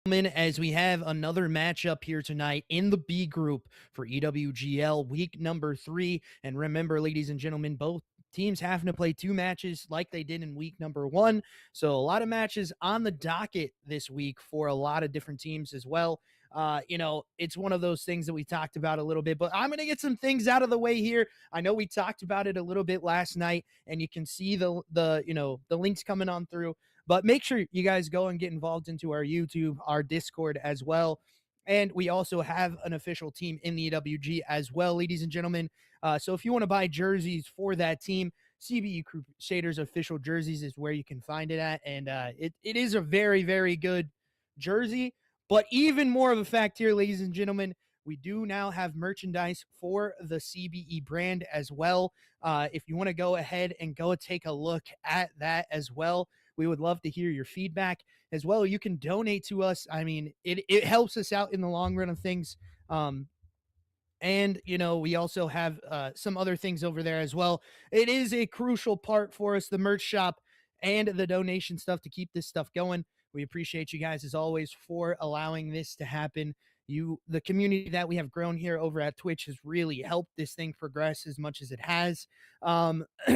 As we have another matchup here tonight in the B group for EWGL week number 3. And remember, ladies and gentlemen, both teams having to play 2 matches like they did in week number 1. So a lot of matches on the docket this week for a lot of different teams as well. It's one of those things that we talked about a little bit, but I'm going to get some things out of the way here. I know we talked about it a little bit last night, and you can see the links coming on through. But make sure you guys go and get involved into our YouTube, our Discord as well. And we also have an official team in the EWG as well, ladies and gentlemen. So if you want to buy jerseys for that team, CBE Crusaders official jerseys is where you can find it at. And it is a very, very good jersey. But even more of a fact here, ladies and gentlemen, we do now have merchandise for the CBE brand as well. If you want to go ahead and go take a look at that as well, we would love to hear your feedback as well. You can donate to us. I mean, it helps us out in the long run of things. And we also have some other things over there as well. It is a crucial part for us, the merch shop and the donation stuff, to keep this stuff going. We appreciate you guys as always for allowing this to happen. The community that we have grown here over at Twitch has really helped this thing progress as much as it has.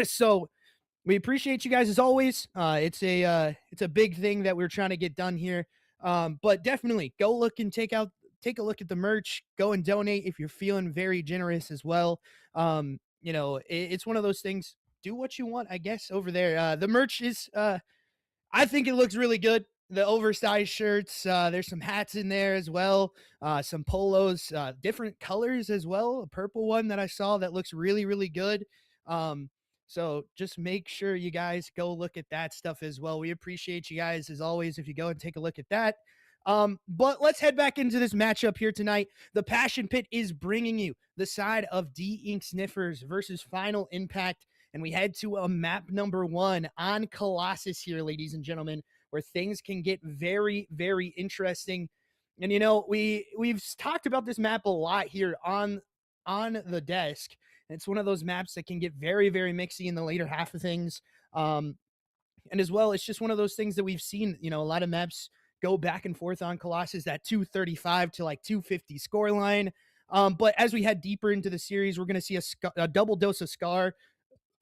So we appreciate you guys as always. It's a big thing that we're trying to get done here. But definitely go look and take a look at the merch. Go and donate if you're feeling very generous as well. It's one of those things. Do what you want, I guess, over there. The merch is I think it looks really good. The oversized shirts, there's some hats in there as well, some polos, different colors as well. A purple one that I saw that looks really, really good. So just make sure you guys go look at that stuff as well. We appreciate you guys as always if you go and take a look at that. But let's head back into this matchup here tonight. The Passion Pit is bringing you the side of D-Ink Sniffers versus Final Impact. And we head to a map number 1 on Colossus here, ladies and gentlemen, where things can get very, very interesting. And we've talked about this map a lot here on the desk. It's one of those maps that can get very, very mixy in the later half of things. And as well, it's just one of those things that we've seen, a lot of maps go back and forth on Colossus, that 235 to like 250 scoreline. But as we head deeper into the series, we're going to see a double dose of Scar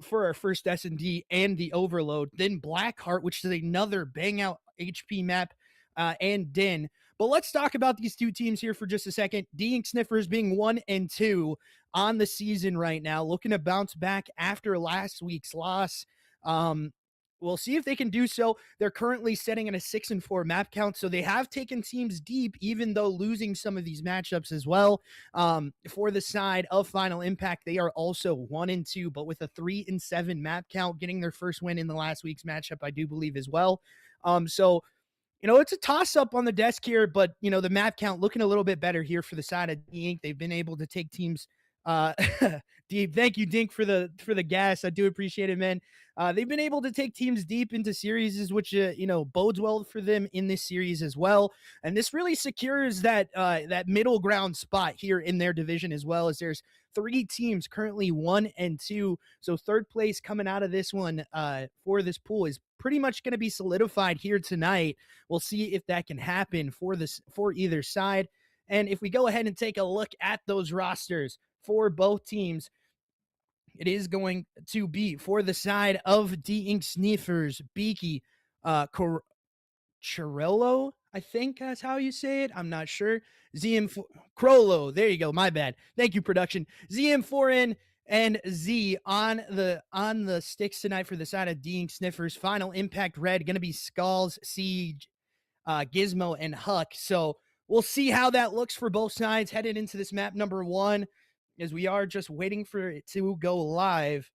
for our first S&D and the Overload. Then Blackheart, which is another bang out HP map, and Din. But let's talk about these two teams here for just a second. D-Ink Sniffers being 1-2 on the season right now, looking to bounce back after last week's loss. We'll see if they can do so. They're currently sitting at a 6-4 map count, so they have taken teams deep, even though losing some of these matchups as well. For the side of Final Impact, they are also 1-2, but with a 3-7 map count, getting their first win in the last week's matchup, I do believe as well. So it's a toss-up on the desk here, but, the map count looking a little bit better here for the side of D-Ink. They've been able to take teams deep. Thank you, Dink, for the gas. I do appreciate it, man. They've been able to take teams deep into series, which bodes well for them in this series as well. And this really secures that middle ground spot here in their division, as well as there's 3 teams currently 1-2. So third place coming out of this one for this pool is pretty much going to be solidified here tonight. We'll see if that can happen for either side. And if we go ahead and take a look at those rosters for both teams, it is going to be for the side of D-Ink Sniffers, Beaky, Chirello, I think that's how you say it. I'm not sure. Crollo, there you go. My bad. Thank you, production. ZM4N and Z on the sticks tonight for the side of D-Ink Sniffers. Final Impact Red going to be Skulls, Siege, Gizmo, and Huck. So we'll see how that looks for both sides headed into this map number 1, as we are just waiting for it to go live.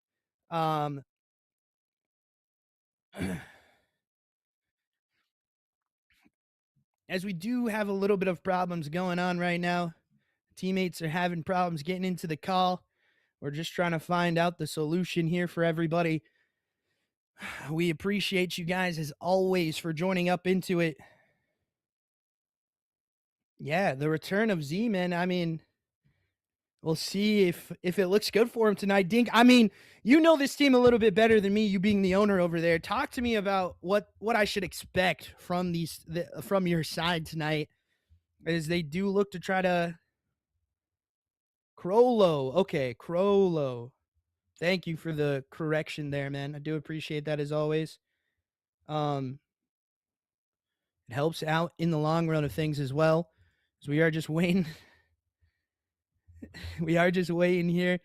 As we do have a little bit of problems going on right now. Teammates are having problems getting into the call. We're just trying to find out the solution here for everybody. We appreciate you guys as always for joining up into it. Yeah, the return of Z-Man. I mean, We'll see if it looks good for him tonight. Dink, I mean, you know this team a little bit better than me, you being the owner over there. Talk to me about what I should expect from from your side tonight, as they do look to try to Crollo. Okay, Crollo. Thank you for the correction there, man. I do appreciate that as always. Um, it helps out in the long run of things as well. So we are just waiting. We are just waiting here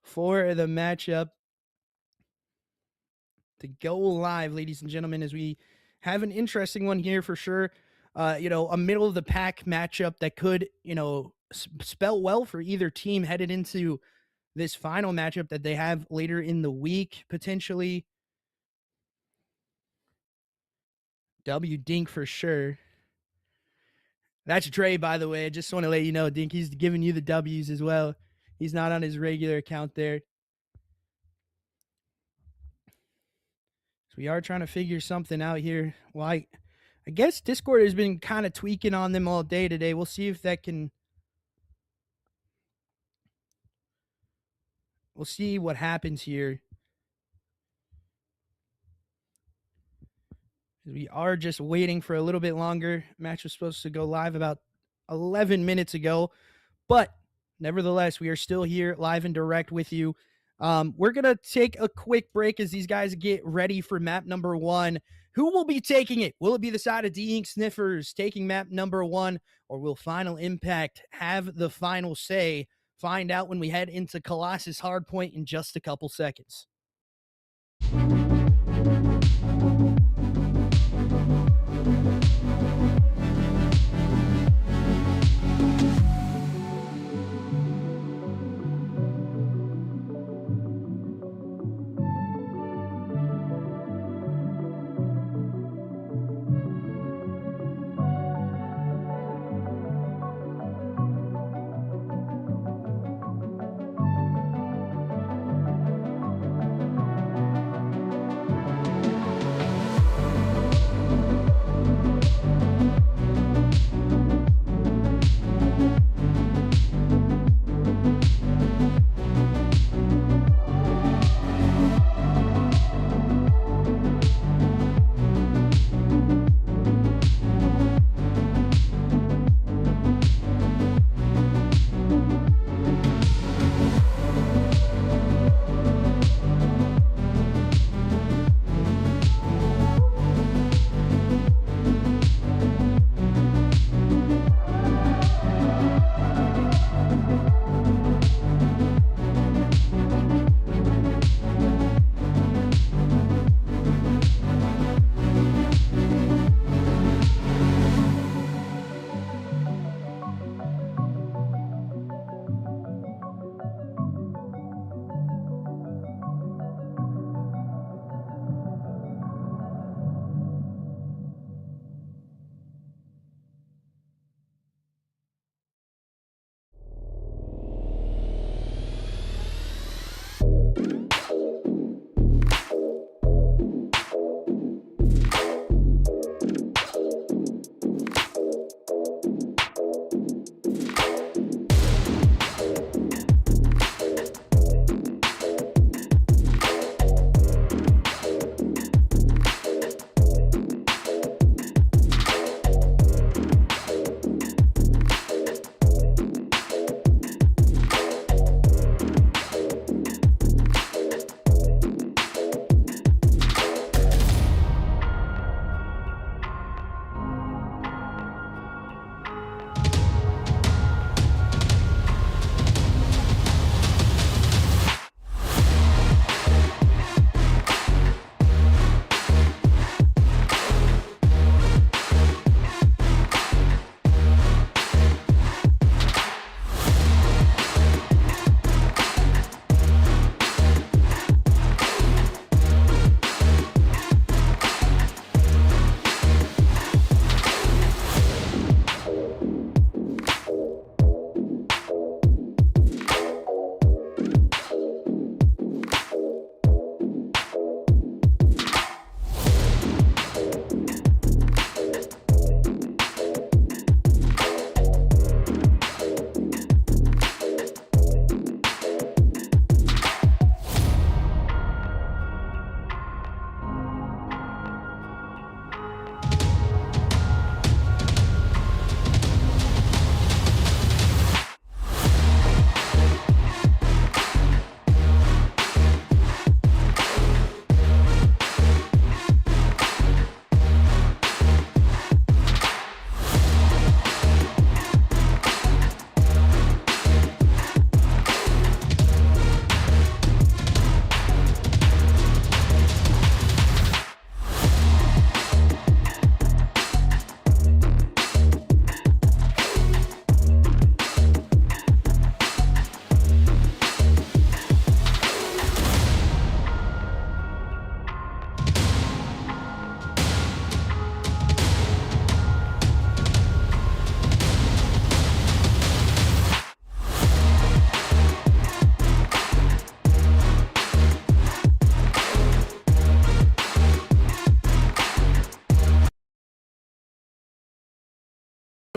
for the matchup to go live, ladies and gentlemen, as we have an interesting one here for sure. A middle of the pack matchup that could, spell well for either team headed into this final matchup that they have later in the week, potentially. W Dink for sure. That's Dre, by the way. I just want to let you know, Dink, he's giving you the W's as well. He's not on his regular account there. So we are trying to figure something out here. Well, I guess Discord has been kind of tweaking on them all day today. We'll see if that can. We'll see what happens here. We are just waiting for a little bit longer. Match was supposed to go live about 11 minutes ago, but nevertheless, we are still here live and direct with you. We're going to take a quick break as these guys get ready for map number 1. Who will be taking it? Will it be the side of D Inc. Sniffers taking map number 1, or will Final Impact have the final say? Find out when we head into Colossus Hardpoint in just a couple seconds.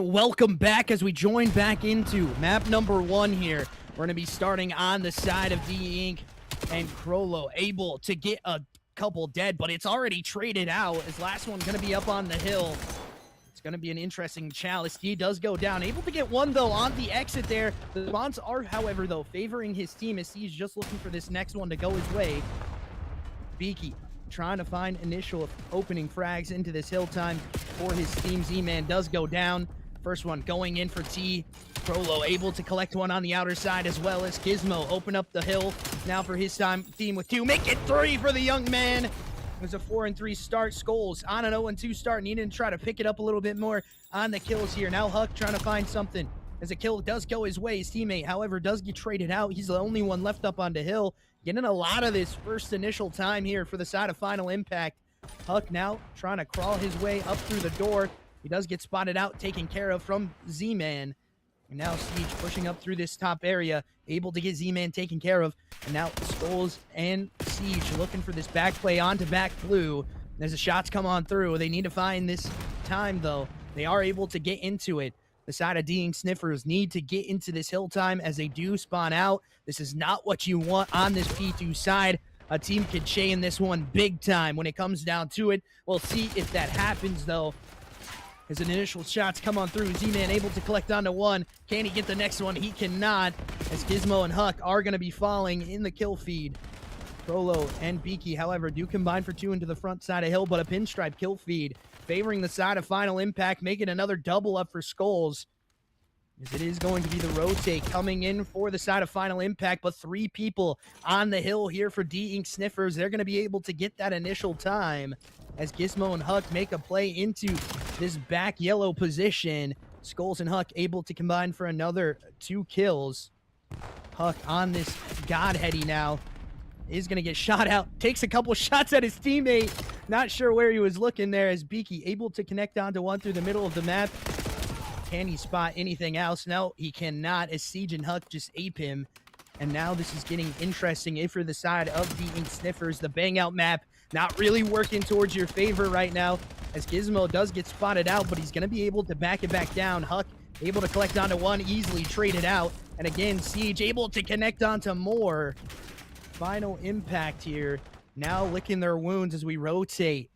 Welcome back as we join back into map number 1 here. We're going to be starting on the side of D Inc. and Crollo able to get a couple dead, but it's already traded out. His last one's going to be up on the hill. It's going to be an interesting challenge. He does go down. Able to get one, though, on the exit there. The spawns are, however, though, favoring his team as he's just looking for this next one to go his way. Beaky trying to find initial opening frags into this hill time for his team. Z-Man does go down. First one going in for T. Crollo able to collect one on the outer side as well as Gizmo. Open up the hill now for his team with 2. Make it 3 for the young man. It was a 4-3 start. Skulls on an 0-2 start. Needing to try to pick it up a little bit more on the kills here. Now Huck trying to find something as a kill does go his way. His teammate, however, does get traded out. He's the only one left up on the hill. Getting a lot of this first initial time here for the side of Final Impact. Huck now trying to crawl his way up through the door. He does get spotted out, taken care of from Z-Man. And now Siege pushing up through this top area, able to get Z-Man taken care of. And now Skulls and Siege looking for this back play onto back blue. There's the shots come on through. They need to find this time, though. They are able to get into it. The side of D and Sniffers need to get into this hill time as they do spawn out. This is not what you want on this P2 side. A team could chain this one big time when it comes down to it. We'll see if that happens, though. His initial shots come on through. Z-Man able to collect onto one. Can he get the next one? He cannot, as Gizmo and Huck are going to be falling in the kill feed. Crollo and Beaky, however, do combine for 2 into the front side of hill, but a pinstripe kill feed favoring the side of Final Impact, making another double up for Skulls. As it is going to be the rotate coming in for the side of Final Impact, but 3 people on the hill here for D Inc. Sniffers. They're going to be able to get that initial time as Gizmo and Huck make a play into this back yellow position. Skulls and Huck able to combine for another 2 kills. Huck on this Godheady now is going to get shot out. Takes a couple shots at his teammate. Not sure where he was looking there as Beaky able to connect onto one through the middle of the map. Can he spot anything else? No, he cannot as Siege and Huck just ape him. And now this is getting interesting if you're the side of the Ink Sniffers. The bang out map not really working towards your favor right now as Gizmo does get spotted out, but he's going to be able to back it back down. Huck able to collect onto one, easily traded out. And again, Siege able to connect onto more. Final Impact here. Now licking their wounds as we rotate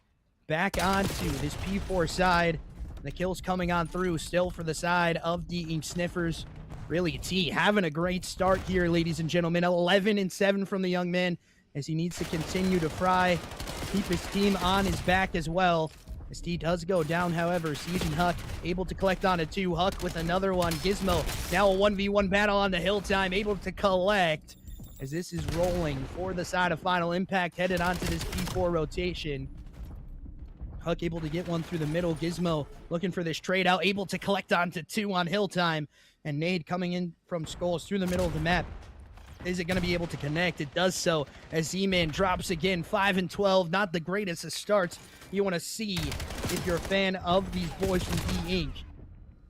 back onto this P4 side. The kills coming on through still for the side of the Ink Sniffers. Really, T having a great start here, ladies and gentlemen. 11-7 from the young man as he needs to continue to fry, keep his team on his back as well. As T does go down, however, Siege and Huck able to collect on a 2. Huck with another one. Gizmo now a 1v1 battle on the hill time, able to collect as this is rolling for the side of Final Impact, headed onto this P4 rotation. Huck able to get one through the middle. Gizmo looking for this trade out, able to collect onto 2 on hill time. And Nade coming in from Skulls through the middle of the map. Is it going to be able to connect? It does so as Z-Man drops again. 5-12, not the greatest of starts you want to see if you're a fan of these boys from D Inc.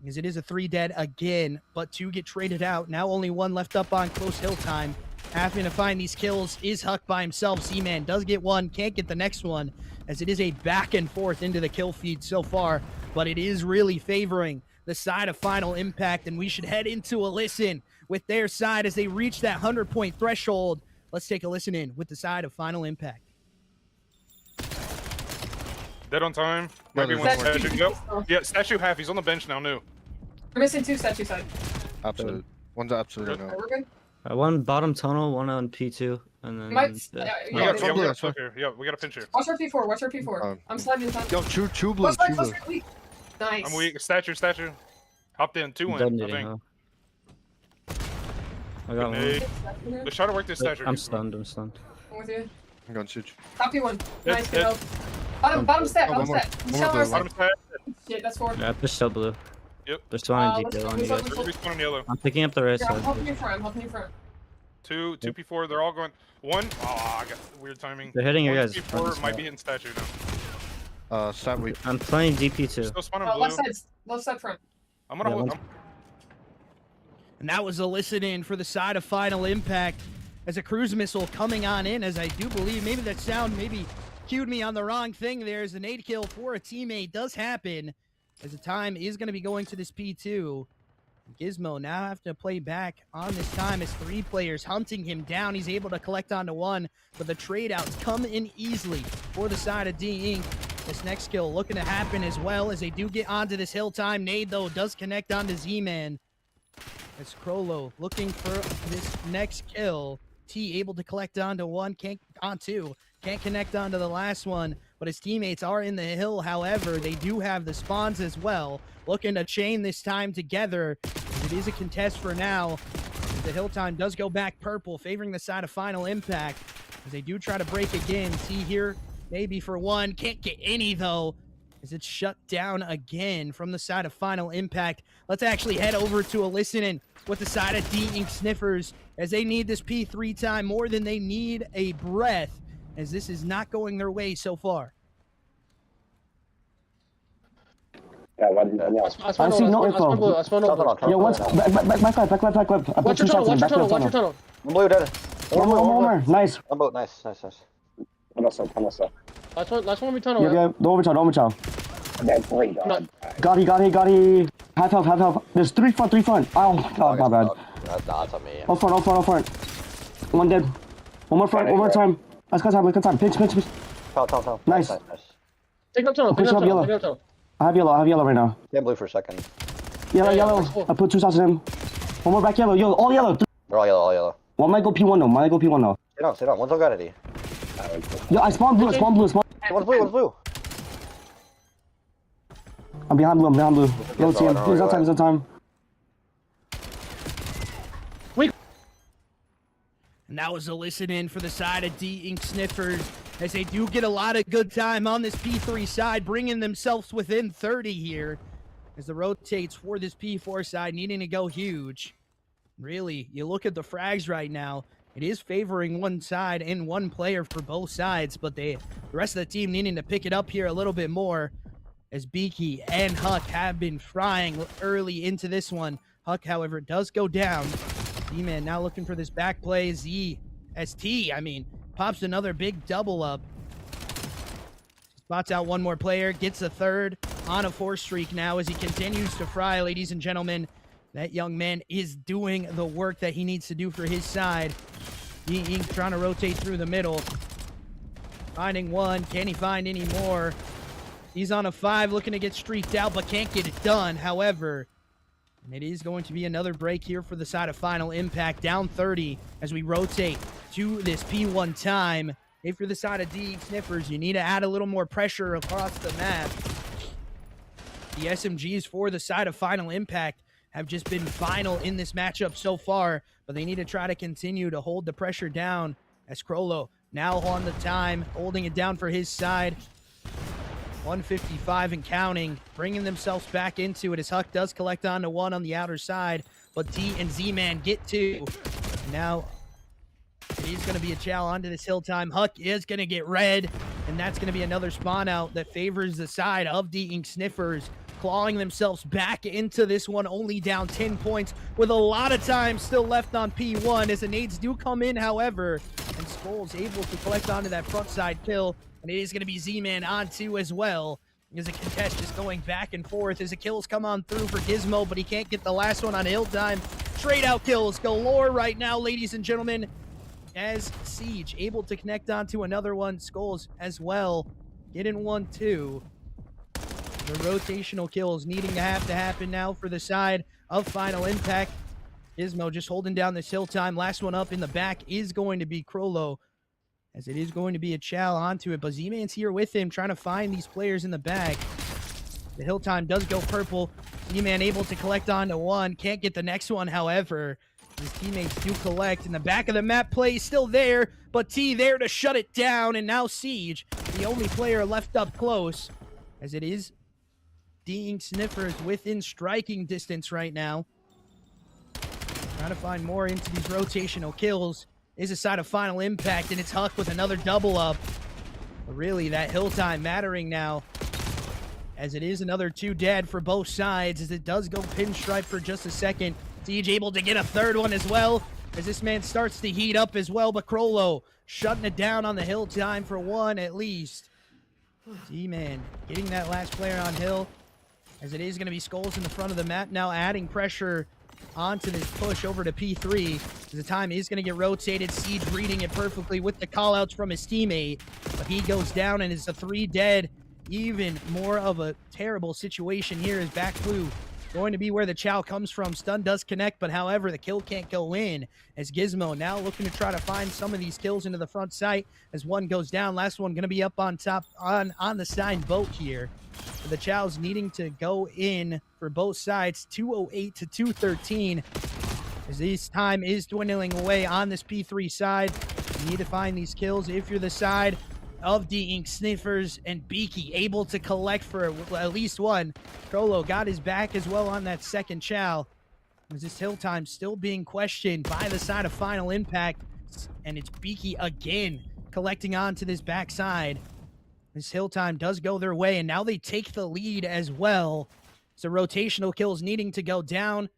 Because it is a 3 dead again, but 2 get traded out. Now only 1 left up on close hill time. Having to find these kills is Huck by himself. Z-Man does get one, can't get the next one, as it is a back and forth into the kill feed so far, but it is really favoring the side of Final Impact, and we should head into a listen with their side as they reach that 100-point threshold. Let's take a listen in with the side of Final Impact. Dead on time. Might be one statue. Yep. Yeah, statue half. He's on the bench now, new. We're missing 2 statue side. Absolute. One's absolute no. We're good. One bottom tunnel, one on P2, and then... We got a pinch here. Watch our P4, watch our P4. I'm sliding in time. Yo, two blue, two blue. Nice. I'm weak. Statue. Hopped in, 2 in, I think. I got one. Let's try to work this statue. I'm stunned. I'm with you. I'm going Siege. Top P1. Nice, good help. Bottom step. Bottom step. Shit, that's 4. Yeah, I pushed up blue. Yep. There's 2 on deep on you guys. On yellow. I'm picking up the right I'm side. helping you front. 2 P4, they're all going. 1. Oh, I got weird timing. They're hitting your guys. P4 might be hitting statue now. Stat weak. I'm playing DP2. Still spawning blue. Left side front. I'm gonna hold. And that was a listen in for the side of Final Impact as a cruise missile coming on in, as I do believe maybe that sound maybe cued me on the wrong thing there, as a nade kill for a teammate does happen. as the time is going to be going to this P2. Gizmo now have to play back on this time as 3 players hunting him down. He's able to collect onto 1, but the trade outs come in easily for the side of D Inc. This next kill looking to happen as well as they do get onto this hill time. Nade, though, does connect onto Z-Man. As Crollo looking for this next kill. T able to collect onto 1, on 2. Can't connect onto the last one, but his teammates are in the hill. However, they do have the spawns as well. Looking to chain this time together. It is a contest for now. The hill time does go back purple, favoring the side of Final Impact. As they do try to break again. T here, maybe for 1. Can't get any, though, as it's shut down again from the side of Final Impact. Let's actually head over to a listen-in with the side of D Inc. Sniffers, as they need this P3 time more than they need a breath, as this is not going their way so far. I see no info. Yo, what's back left. Watch your tunnel. I'm blue dead. One more. Nice. I'm both. Nice. Last one we tunnel. Yeah. Don't overchild. Got he. Half health. There's 3 front. Oh, God, my bad. That's on me. Up front. 1 dead. One more front, one more time. Let's go time. Pinch. Tell. Nice. Take up tunnel. I have yellow right now. Stay blue for a second. Yellow. I put 2 shots in him. One more back yellow. Yo, all yellow. They're all yellow. One might go P1 though. Stay down. One's on gravity. Yo, I spawned blue. One's blue. I'm behind blue. Yo, team. He's on time. And that was a listen-in for the side of D Inc. Sniffers, as they do get a lot of good time on this P3 side, bringing themselves within 30 here, as the rotates for this P4 side, needing to go huge. Really, you look at the frags right now, it is favoring one side and one player for both sides, but the rest of the team needing to pick it up here a little bit more, as Beaky and Huck have been frying early into this one. Huck, however, does go down. D-Man now looking for this back play. ZST, pops another big double up. Spots out one more player, gets a third on a 4 streak now as he continues to fry, ladies and gentlemen. That young man is doing the work that he needs to do for his side. D-Inc. trying to rotate through the middle. Finding 1. Can he find any more? He's on a 5, looking to get streaked out, but can't get it done. However, and it is going to be another break here for the side of Final Impact, down 30 as we rotate to this P1 time. If you're the side of D Sniffers, you need to add a little more pressure across the map. The SMGs for the side of Final Impact have just been final in this matchup so far, but they need to try to continue to hold the pressure down, as Crollo now on the time, holding it down for his side. 155 and counting, bringing themselves back into it as Huck does collect onto 1 on the outer side, but D and Z-Man get 2. Now, it is going to be a chow onto this hill time. Huck is going to get red, and that's going to be another spawn out that favors the side of D Inc. Sniffers, clawing themselves back into this one, only down 10 points with a lot of time still left on P1 as the nades do come in, however, and Skull's able to collect onto that front side kill. And it is going to be Z-Man on 2 as well. There's a contest just going back and forth as the kills come on through for Gizmo, but he can't get the last one on hill time. Straight out kills galore right now, ladies and gentlemen, as Siege able to connect onto another one. Skulls as well, getting 1 too. The rotational kills needing to happen now for the side of Final Impact. Gizmo just holding down this hill time. Last one up in the back is going to be Crollo, as it is going to be a chow onto it, but Z-Man's here with him, trying to find these players in the back. The hill time does go purple. Z-Man able to collect onto 1. Can't get the next one, however. His teammates do collect. In the back of the map play still there, but T there to shut it down, and now Siege, the only player left up close, as it is D Inc. Sniffers within striking distance right now. Trying to find more into these rotational kills is a side of Final Impact, and it's Huck with another double up. But really, that hill time mattering now, as it is another 2 dead for both sides, as it does go pinstripe for just a second. Siege able to get a third one as well, as this man starts to heat up as well, but Crollo shutting it down on the hill time for 1 at least. Z-Man getting that last player on hill, as it is going to be Skulls in the front of the map now, adding pressure onto this push over to P3. The time is going to get rotated. Siege reading it perfectly with the callouts from his teammate, but he goes down and is a 3 dead. Even more of a terrible situation here is back blue going to be where the chow comes from. Stun does connect, but however, the kill can't go in as Gizmo now looking to try to find some of these kills into the front sight as one goes down. Last one going to be up on top on the side boat here. But the chows needing to go in for both sides, 208 to 213. As this time is dwindling away on this P3 side. You need to find these kills if you're the side of the Inc. Sniffers and Beaky, able to collect for at least one. Crollo got his back as well on that second chow. As this hill time still being questioned by the side of Final Impact, and it's Beaky again collecting on to this backside. This hill time does go their way, and now they take the lead as well. So rotational kills needing to go down.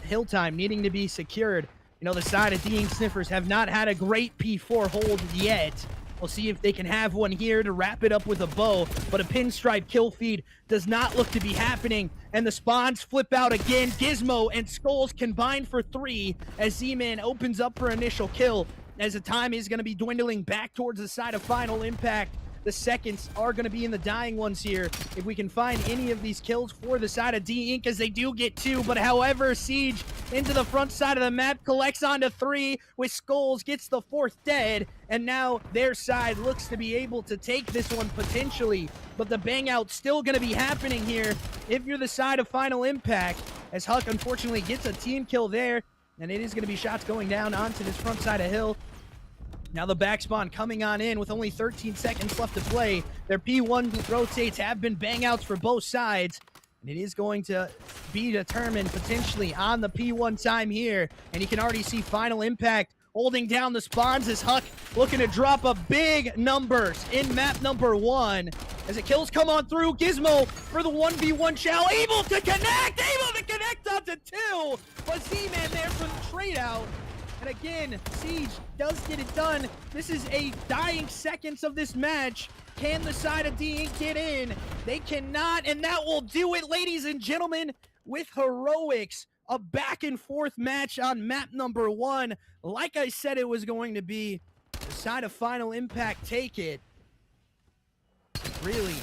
Hill time needing to be secured. You know, the side of the Inc. Sniffers have not had a great P4 hold yet. We'll see if they can have one here to wrap it up with a bow, but a pinstripe kill feed does not look to be happening, and the spawns flip out again. Gizmo and Skulls combine for 3 as Z-Man opens up for initial kill, as the time is going to be dwindling back towards the side of Final Impact. The seconds are going to be in the dying ones here. If we can find any of these kills for the side of D Inc., as they do get 2, but however, Siege into the front side of the map, collects onto 3 with Skulls, gets the 4th dead, and now their side looks to be able to take this one potentially, but the bang out still going to be happening here if you're the side of Final Impact, as Huck unfortunately gets a team kill there, and it is going to be shots going down onto this front side of hill. Now the back spawn coming on in with only 13 seconds left to play. Their P1 rotates have been bang outs for both sides. And it is going to be determined potentially on the P1 time here. And you can already see Final Impact holding down the spawns as Huck looking to drop a big numbers in map number 1. As the kills come on through, Gizmo for the 1v1 chow, able to connect onto 2. But Z-Man there for the trade out. And again, Siege does get it done. This is a dying seconds of this match. Can the side of D get in? They cannot, and that will do it, ladies and gentlemen, with heroics. A back and forth match on map number 1. Like I said it was going to be, the side of Final Impact take it. Really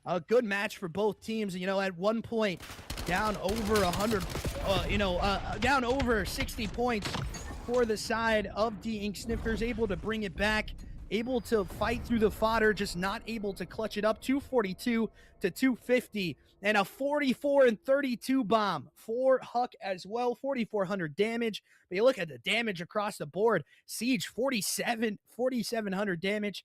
a good match for both teams. You know, at one point, down over 100, down over 60 points for the side of the Inc. Sniffers, able to bring it back, able to fight through the fodder, just not able to clutch it up. 242 to 250, and a 44 and 32 bomb for Huck as well. 4,400 damage, but you look at the damage across the board. Siege 4,700 damage.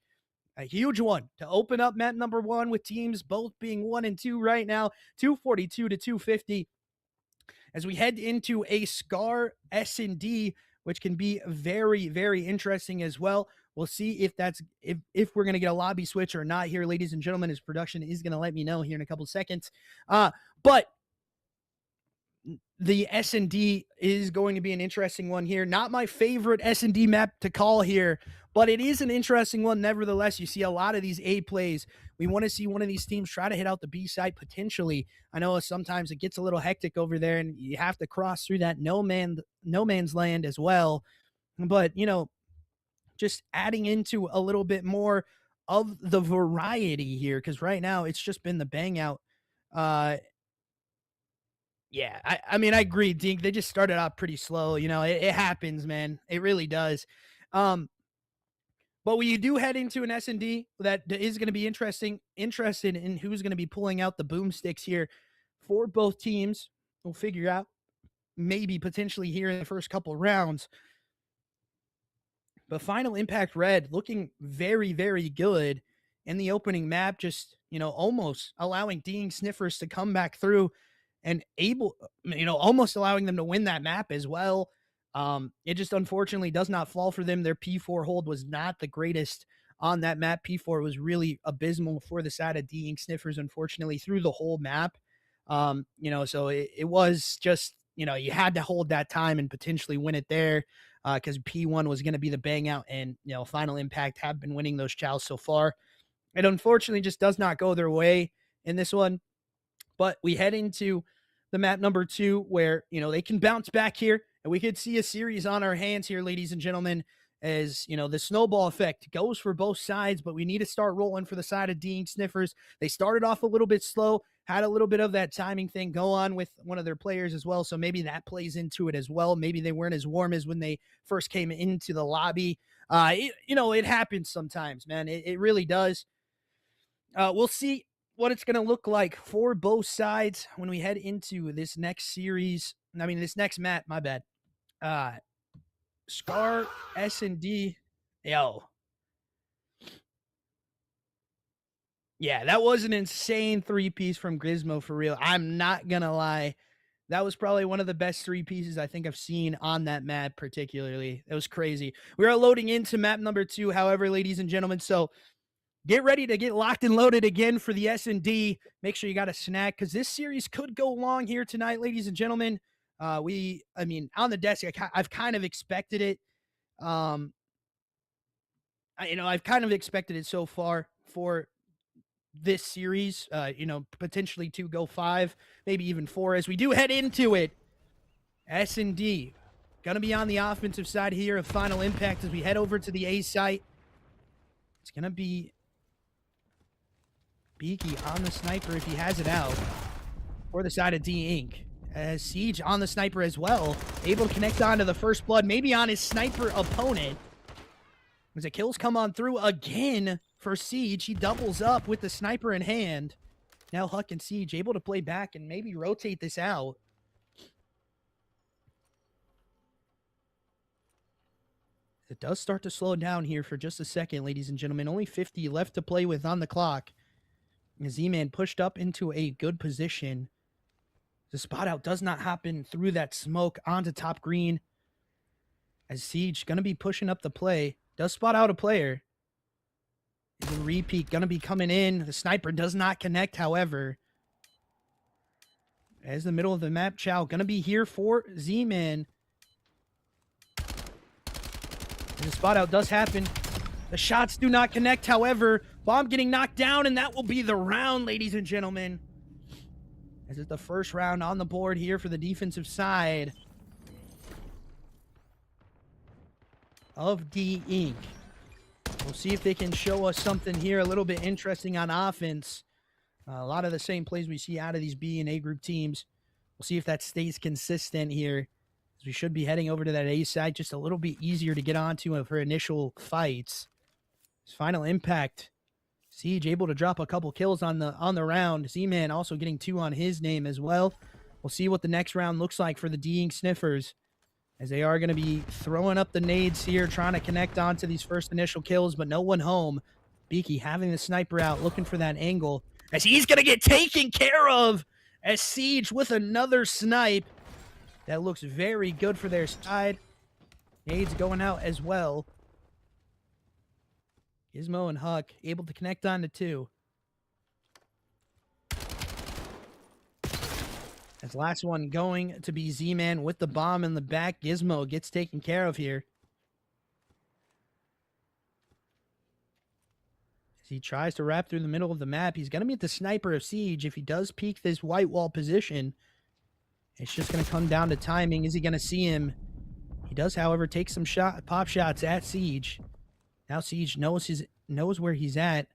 A huge one to open up map number 1 with teams both being 1 and 2 right now. 242 to 250. As we head into a Scar S&D, which can be very, very interesting as well. We'll see if that's if we're going to get a lobby switch or not here, ladies and gentlemen. His production is going to let me know here in a couple seconds. But the S&D is going to be an interesting one here. Not my favorite S&D map to call here, but it is an interesting one nevertheless. You see a lot of these A plays. We want to see one of these teams try to hit out the B side potentially. I know sometimes it gets a little hectic over there, and you have to cross through that no man's land as well. But, you know, just adding into a little bit more of the variety here, because right now it's just been the bang out. Yeah, I mean, I agree, Dink. They just started out pretty slow. You know, it happens, man. It really does. But when you do head into an S&D, that is going to be interested in who's going to be pulling out the boomsticks here for both teams. We'll figure out maybe potentially here in the first couple rounds. But Final Impact Red looking very, very good in the opening map, just, you know, almost allowing D Sniffers to come back through and able, you know, almost allowing them to win that map as well. It just unfortunately does not fall for them. Their P4 hold was not the greatest on that map. P4 was really abysmal for the side of D Sniffers, unfortunately, through the whole map. You know, so it was just, you know, you had to hold that time and potentially win it there, because P1 was going to be the bang out, and, you know, Final Impact have been winning those chows so far. It unfortunately just does not go their way in this one. But we head into the map number 2 where, they can bounce back here, and we could see a series on our hands here, ladies and gentlemen, as, the snowball effect goes for both sides, but we need to start rolling for the side of Dean Sniffers. They started off a little bit slow, had a little bit of that timing thing go on with one of their players as well, so maybe that plays into it as well. Maybe they weren't as warm as when they first came into the lobby. It happens sometimes, man. It really does. We'll see what it's going to look like for both sides when we head into this next series. I mean, this next map, my bad. Scar, S&D. Yo. Yeah, that was an insane 3-piece from Gizmo for real. I'm not going to lie. That was probably one of the best 3 pieces I think I've seen on that map particularly. It was crazy. We are loading into map number 2, however, ladies and gentlemen. So get ready to get locked and loaded again for the S&D. Make sure you got a snack because this series could go long here tonight, ladies and gentlemen. On the desk, I've kind of expected it. I've kind of expected it so far for this series, potentially to go 5, maybe even 4 as we do head into it. S&D going to be on the offensive side here of Final Impact as we head over to the A site. It's going to be Beaky on the sniper if he has it out for the side of D Inc. As Siege on the sniper as well, able to connect on to the first blood, maybe on his sniper opponent. As the kills come on through again for Siege, he doubles up with the sniper in hand. Now Huck and Siege able to play back and maybe rotate this out. It does start to slow down here for just a second, ladies and gentlemen. Only 50 left to play with on the clock. Z-Man pushed up into a good position. The spot out does not happen through that smoke onto top green. As Siege going to be pushing up the play. Does spot out a player. The repeat going to be coming in. The sniper does not connect, however. As the middle of the map, Chow going to be here for Z-Man. The spot out does happen. The shots do not connect, however. Bomb getting knocked down, and that will be the round, ladies and gentlemen. As it's the first round on the board here for the defensive side of D Inc. We'll see if they can show us something here a little bit interesting on offense. A lot of the same plays we see out of these B and A group teams. We'll see if that stays consistent here. As we should be heading over to that A side, just a little bit easier to get onto for initial fights. Final Impact. Siege able to drop a couple kills on the round. Z-Man also getting 2 on his name as well. We'll see what the next round looks like for the D Inc. Sniffers, as they are going to be throwing up the nades here, trying to connect onto these first initial kills, but no one home. Beaky having the sniper out, looking for that angle, as he's going to get taken care of, as Siege with another snipe. That looks very good for their side. Nades going out as well. Gizmo and Huck able to connect on to 2. As last one going to be Z-Man with the bomb in the back. Gizmo gets taken care of here. As he tries to wrap through the middle of the map, he's going to meet the sniper of Siege. If he does peek this white wall position, it's just going to come down to timing. Is he going to see him? He does, however, take some pop shots at Siege. Now Siege knows where he's at.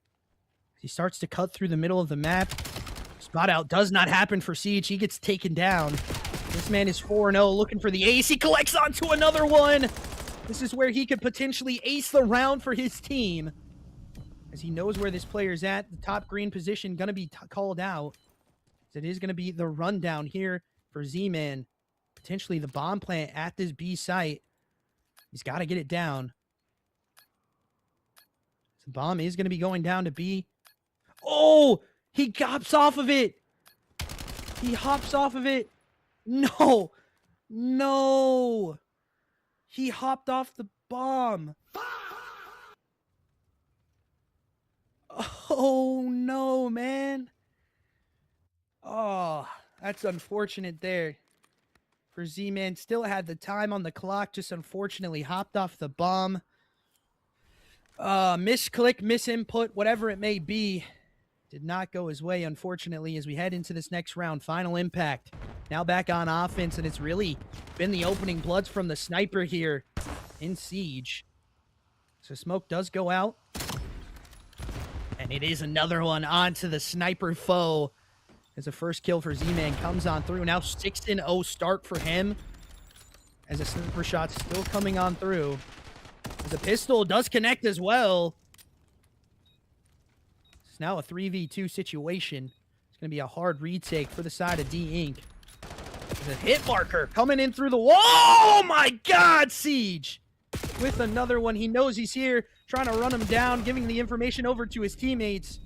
He starts to cut through the middle of the map. Spot out does not happen for Siege. He gets taken down. This man is 4-0, looking for the ace. He collects onto another one. This is where he could potentially ace the round for his team, as he knows where this player's at. The top green position going to be called out. It is going to be the rundown here for Z-Man. Potentially the bomb plant at this B site. He's got to get it down. The bomb is going to be going down to B. Oh! He hops off of it! He hops off of it! No! No! He hopped off the bomb! Oh, no, man! Oh, that's unfortunate there for Z-Man. Still had the time on the clock, just unfortunately hopped off the bomb. Misclick, misinput, whatever it may be. did not go his way, unfortunately, as we head into this next round. Final impact. Now back on offense, and it's really been the opening bloods from the sniper here in Siege. So smoke does go out. And it is another one onto the sniper foe. As the first kill for Z-Man comes on through. Now 6-0 start for him. As a sniper shot still coming on through. As the pistol does connect as well. It's now a 3v2 situation. It's going to be a hard retake for the side of D-Inc. There's a hit marker coming in through the wall. Oh my God, Siege! With another one. He knows he's here. Trying to run him down. Giving the information over to his teammates.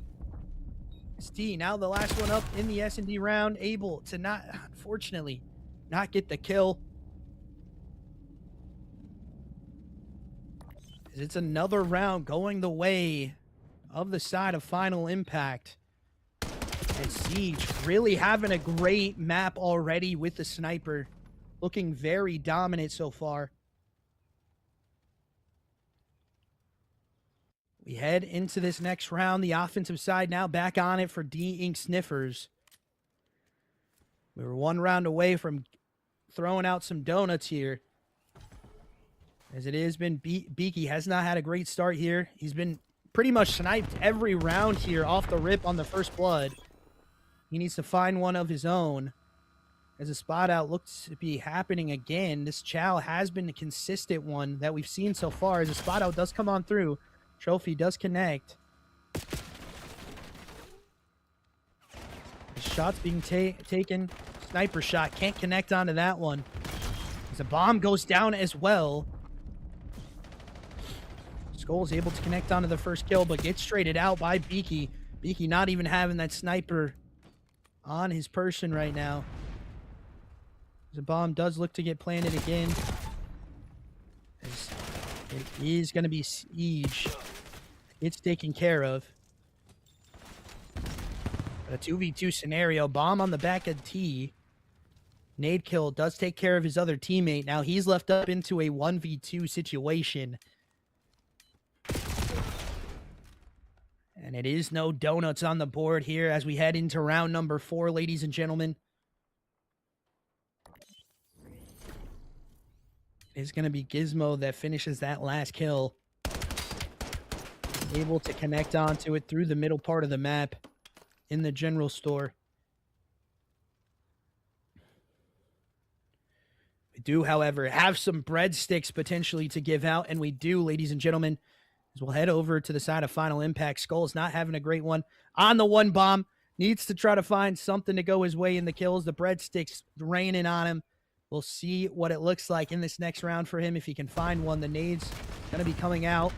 D now the last one up in the S&D round. Able to not, unfortunately, not get the kill. It's another round going the way of the side of Final Impact. And Siege really having a great map already with the sniper. Looking very dominant so far. We head into this next round. The offensive side now back on it for D-Inc Sniffers. We were one round away from throwing out some donuts here. As it has been, Beaky has not had a great start here. He's been pretty much sniped every round here off the rip on the first blood. He needs to find one of his own. As a spot out looks to be happening again. This Chow has been a consistent one that we've seen so far. As a spot out does come on through. Trophy does connect. The shot's being taken. Sniper shot. Can't connect onto that one. As a bomb goes down as well. Skull's able to connect onto the first kill, but gets traded out by Beaky. Beaky not even having that sniper on his person right now. The bomb does look to get planted again. As it is going to be Siege. It's taken care of. A 2v2 scenario. Bomb on the back of T. Nade kill does take care of his other teammate. Now he's left up into a 1v2 situation. And it is no donuts on the board here as we head into round number 4, ladies and gentlemen. It's going to be Gizmo that finishes that last kill. Able to connect onto it through the middle part of the map in the general store. We do, however, have some breadsticks potentially to give out, and we do, ladies and gentlemen, as we'll head over to the side of Final Impact. Skull's not having a great one on the one bomb. Needs to try to find something to go his way in the kills. The breadsticks raining on him. We'll see what it looks like in this next round for him if he can find one. The nades going to be coming out.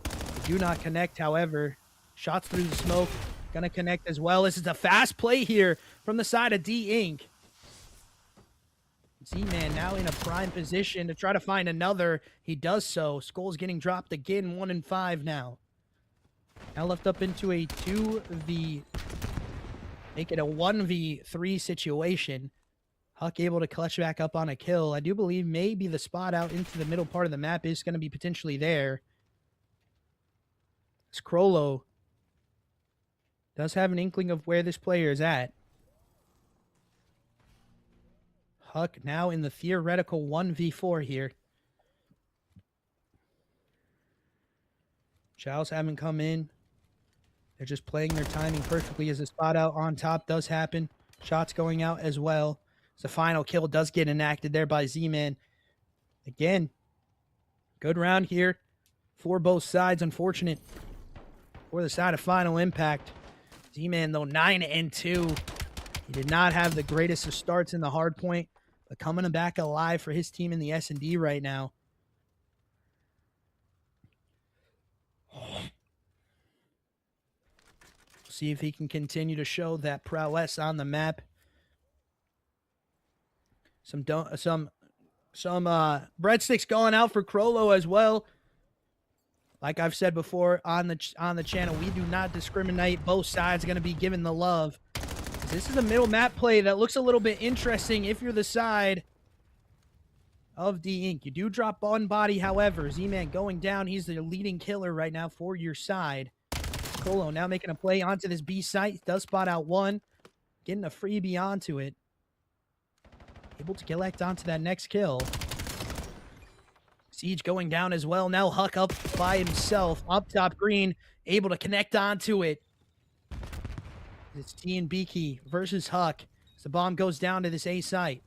They do not connect, however. Shots through the smoke. Going to connect as well. This is a fast play here from the side of D-Inc. Z-Man now in a prime position to try to find another. He does so. Skull's getting dropped again. 1-5 now. Now left up into a 2v... Make it a 1v3 situation. Huck able to clutch back up on a kill. I do believe maybe the spot out into the middle part of the map is going to be potentially there. Scrollo does have an inkling of where this player is at. Huck now in the theoretical 1v4 here. Chows haven't come in. They're just playing their timing perfectly as the spot out on top does happen. Shots going out as well. So the final kill does get enacted there by Z-Man. Again, good round here for both sides. Unfortunate for the side of Final Impact. Z-Man, though, 9-2. He did not have the greatest of starts in the hard point, but coming back alive for his team in the S&D right now. See if he can continue to show that prowess on the map. Some breadsticks going out for Crollo as well. Like I've said before on the channel, we do not discriminate. Both sides are going to be given the love. This is a middle map play that looks a little bit interesting if you're the side of D-Inc. You do drop one body, however. Z-Man going down. He's the leading killer right now for your side. Crollo now making a play onto this B site. Does spot out one. Getting a freebie onto it. Able to collect onto that next kill. Siege going down as well. Now Huck up by himself. Up top green. Able to connect onto it. It's T and Beaky versus Huck. As the bomb goes down to this A site.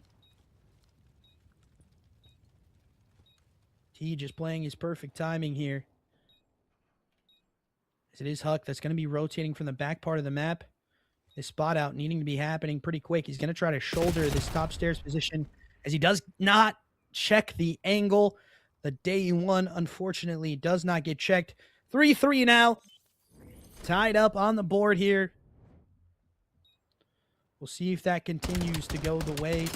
T just playing his perfect timing here. As it is Huck that's going to be rotating from the back part of the map. This spot out needing to be happening pretty quick. He's going to try to shoulder this top stairs position as he does not check the angle. The day one, unfortunately, does not get checked. 3-3 now. Tied up on the board here. We'll see if that continues to go the way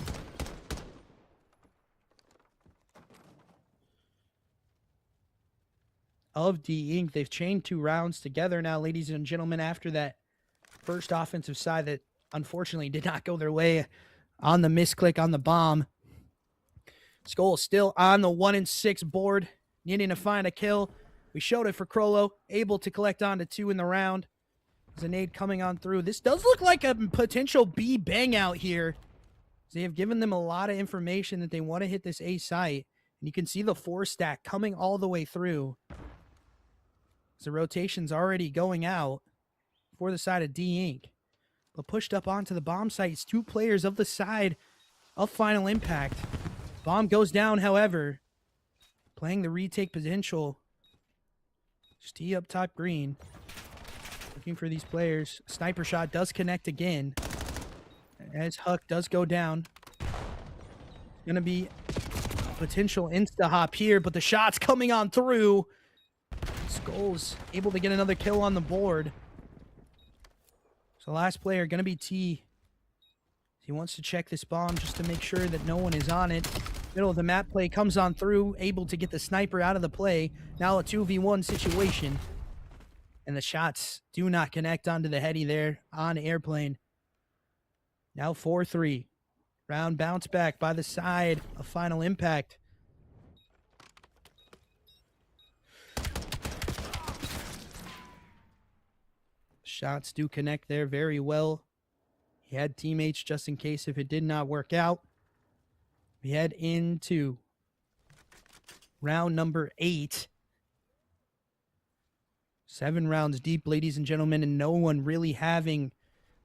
of D Inc. They've chained 2 rounds together now, ladies and gentlemen, after that first offensive side that unfortunately did not go their way on the misclick on the bomb. Skull still on the 1-6 board, needing to find a kill. We showed it for Crollo, able to collect on to 2 in the round. There's a nade coming on through. This does look like a potential B bang out here. They have given them a lot of information that they want to hit this A site. And you can see the 4 stack coming all the way through. The rotation's already going out for the side of D Inc. But pushed up onto the bomb site. It's 2 players of the side of Final Impact. Bomb goes down, however. Playing the retake potential. Just T up top green. Looking for these players. Sniper shot does connect again. As Huck does go down. Gonna be a potential insta-hop here, but the shot's coming on through. Skull's able to get another kill on the board. So last player gonna be T. He wants to check this bomb just to make sure that no one is on it. Middle of the map play comes on through, able to get the sniper out of the play. Now a 2v1 situation. And the shots do not connect onto the heady there on airplane. Now 4-3. Round bounce back by the side of Final Impact. Shots do connect there very well. He had teammates just in case if it did not work out. We head into round number 8. 7 rounds deep, ladies and gentlemen, and no one really having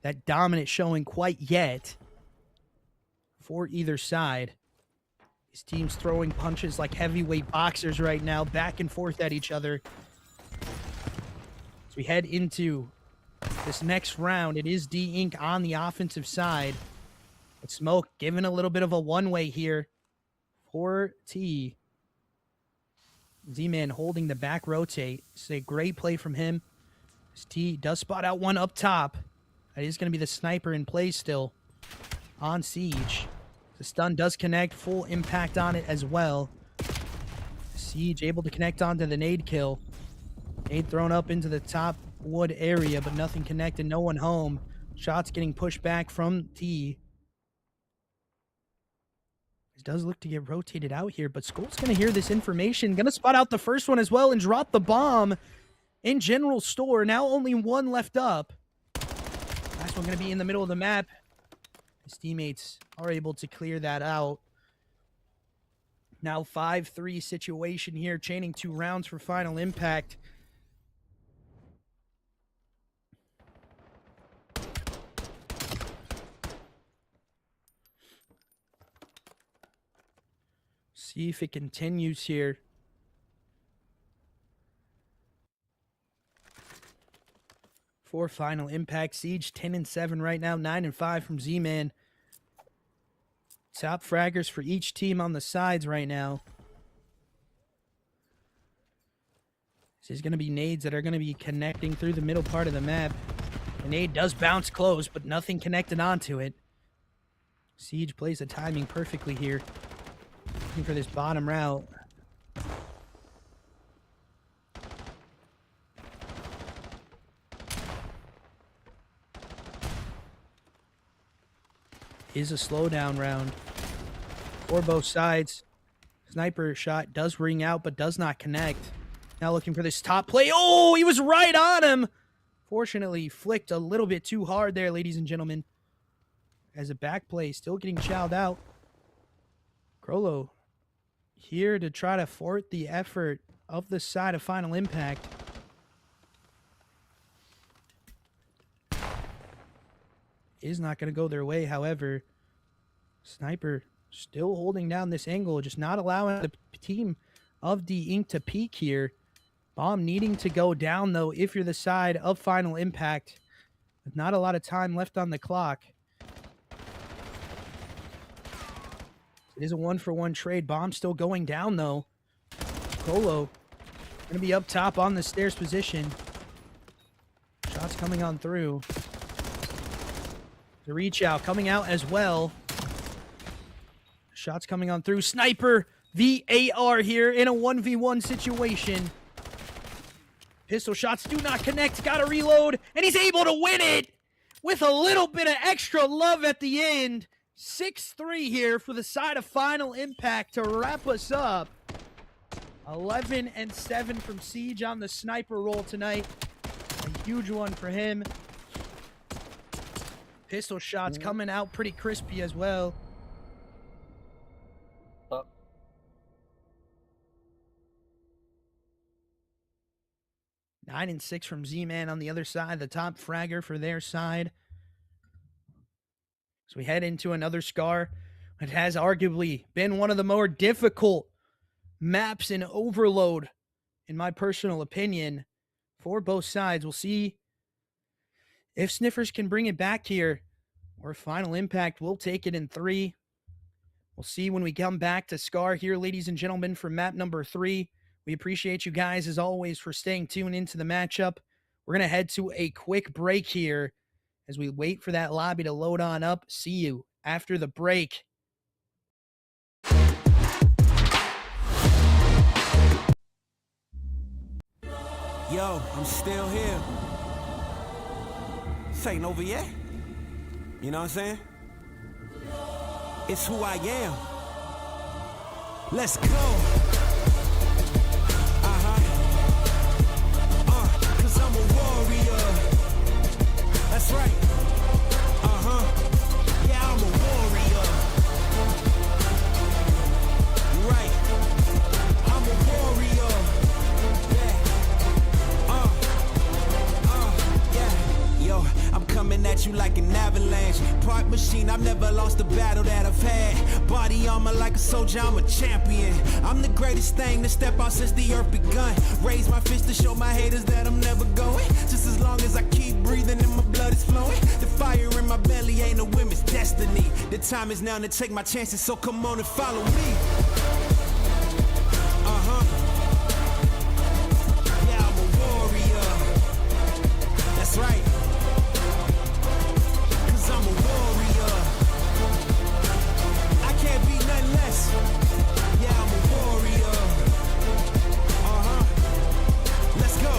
that dominant showing quite yet for either side. These teams throwing punches like heavyweight boxers right now, back and forth at each other. As we head into this next round, it is D Inc. on the offensive side. But Smoke giving a little bit of a one-way here for T. Z-Man holding the back rotate. It's a great play from him. As T does spot out one up top. That is going to be the sniper in play still on Siege. The stun does connect. Full impact on it as well. Siege able to connect onto the nade kill. Nade thrown up into the top wood area, but nothing connected. No one home. Shots getting pushed back from T. It does look to get rotated out here, but Skull's going to hear this information. Going to spot out the first one as well and drop the bomb in general store. Now only 1 left up. Last one going to be in the middle of the map. His teammates are able to clear that out. Now 5-3 situation here. Chaining 2 rounds for Final Impact. See if it continues here. For Final Impact, Siege 10-7 right now, 9-5 from Z-Man. Top fraggers for each team on the sides right now. This is going to be nades that are going to be connecting through the middle part of the map. The nade does bounce close, but nothing connected onto it. Siege plays the timing perfectly here. Looking for this bottom route. Is a slowdown round for both sides. Sniper shot does ring out, but does not connect. Now looking for this top play. Oh, he was right on him. Fortunately, flicked a little bit too hard there, ladies and gentlemen. As a back play, still getting chowed out. Crollo here to try to thwart the effort of the side of Final Impact. Is not going to go their way, however. Sniper still holding down this angle, just not allowing the team of the Ink to peek here. Bomb needing to go down, though, if you're the side of Final Impact. With not a lot of time left on the clock. It is a 1-for-1 trade. Bomb still going down, though. Crollo going to be up top on the stairs position. Shots coming on through. The reach out coming out as well. Shots coming on through. Sniper VAR here in a 1v1 situation. Pistol shots do not connect. Got to reload. And he's able to win it with a little bit of extra love at the end. 6-3 here for the side of Final Impact to wrap us up. 11-7 from Siege on the sniper roll tonight. A huge one for him. Pistol shots coming out pretty crispy as well. 9-6 from Z-Man on the other side, the top fragger for their side. So we head into another Scar. It has arguably been one of the more difficult maps in Overload, in my personal opinion, for both sides. We'll see if Sniffers can bring it back here, or Final Impact will take it in 3. We'll see when we come back to Scar here, ladies and gentlemen, for map number 3. We appreciate you guys, as always, for staying tuned into the matchup. We're going to head to a quick break here as we wait for that lobby to load on up. See you after the break. Yo, I'm still here. This ain't over yet. You know what I'm saying? It's who I am. Let's go. Cause I'm a warrior. That's right. Yeah, I'm a warrior. You're right. I'm a warrior. Yeah. Yo, I'm coming at you like an avalanche. Park machine, I've never lost a battle that I've had. Body armor like a soldier, I'm a champion. I'm the greatest thing to step out since the earth begun. Raise my fist to show my haters that I'm never going. Just as long as I keep breathing and my blood is flowing. The fire in my belly ain't a women's destiny. The time is now to take my chances, so come on and follow me. Yeah, I'm a warrior. That's right. Cause I'm a warrior. I can't be nothing less. Yeah, I'm a warrior. Let's go.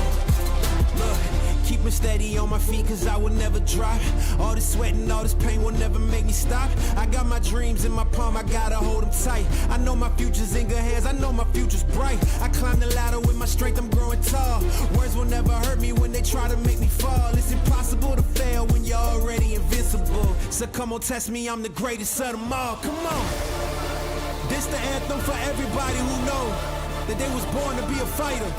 Look, keep me steady on my feet cause I will never drop. All this sweat and all this pain will never make me stop. I got my dreams in my palm, I gotta hold them tight. I know my future's in good hands, I know my future's bright. I climb the ladder with my strength, I'm growing tall. Words will never hurt me when they try to make me fall. It's impossible to fail when you're already invincible. So come on, test me, I'm the greatest of them all. Come on. This the anthem for everybody who know that they was born to be a fighter.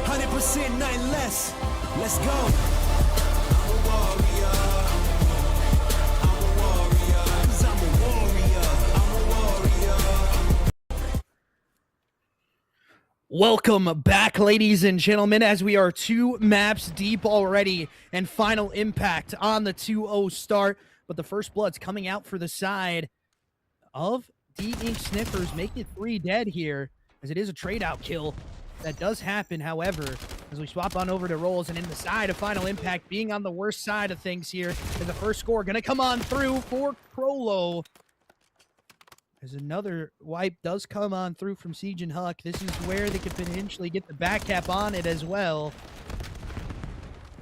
100% nothing less. Let's go. I'm a warrior. I'm a warrior. Cause I'm a warrior. I'm a warrior. Welcome back, ladies and gentlemen, as we are 2 maps deep already, and Final Impact on the 2-0 start. But the first blood's coming out for the side of D-Ink Sniffers, making it 3 dead here, as it is a trade-out kill. That does happen, however, as we swap on over to rolls, and in the side of Final Impact being on the worst side of things here, and the first score going to come on through for Crollo. As another wipe does come on through from Siege and Huck. This is where they could potentially get the back cap on it as well.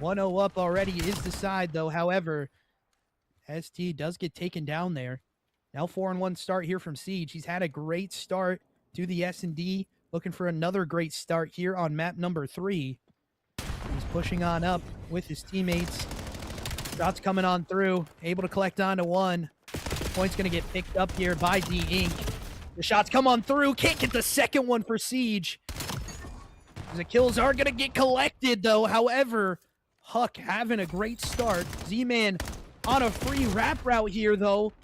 1-0 up already is the side, though. However, ST does get taken down there. Now 4-1 start here from Siege. He's had a great start to the S&D. Looking for another great start here on map number 3. pushing on up with his teammates. Shots coming on through, able to collect onto one. Point's going to get picked up here by D-Inc. The shots come on through, can't get the second one for Siege. The kills are going to get collected, though. However, Huck having a great start. Z-Man on a free wrap route here, though.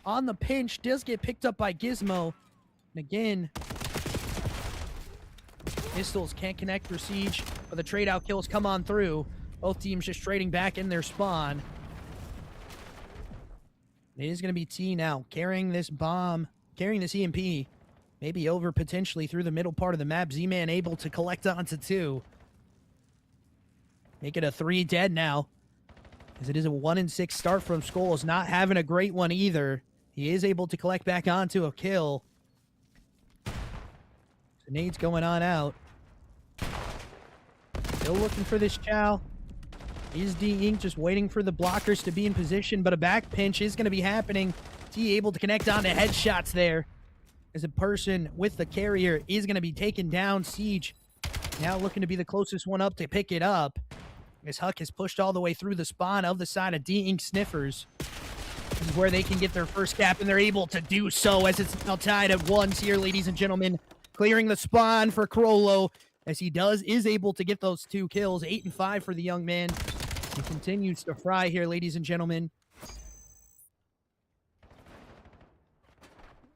On the pinch, does get picked up by Gizmo. And again, pistols can't connect for Siege, but the trade-out kills come on through. Both teams just trading back in their spawn. It is going to be T now, carrying this bomb, carrying this EMP. Maybe over potentially through the middle part of the map. Z-Man able to collect onto 2. Make it a 3 dead now. As it is a 1-6 start from Skulls. Not having a great one either. He is able to collect back onto a kill. Grenades going on out. Still looking for this Chow. Is D-Inc just waiting for the blockers to be in position, but a back pinch is going to be happening. T able to connect onto headshots there. As a person with the carrier is going to be taken down. Siege now looking to be the closest one up to pick it up. As Huck has pushed all the way through the spawn of the side of D-Inc Sniffers. This is where they can get their first cap, and they're able to do so as it's now tied at 1s here, ladies and gentlemen. Clearing the spawn for Crollo, as he is able to get those 2 kills. 8 and 5 for the young man. He continues to fry here, ladies and gentlemen.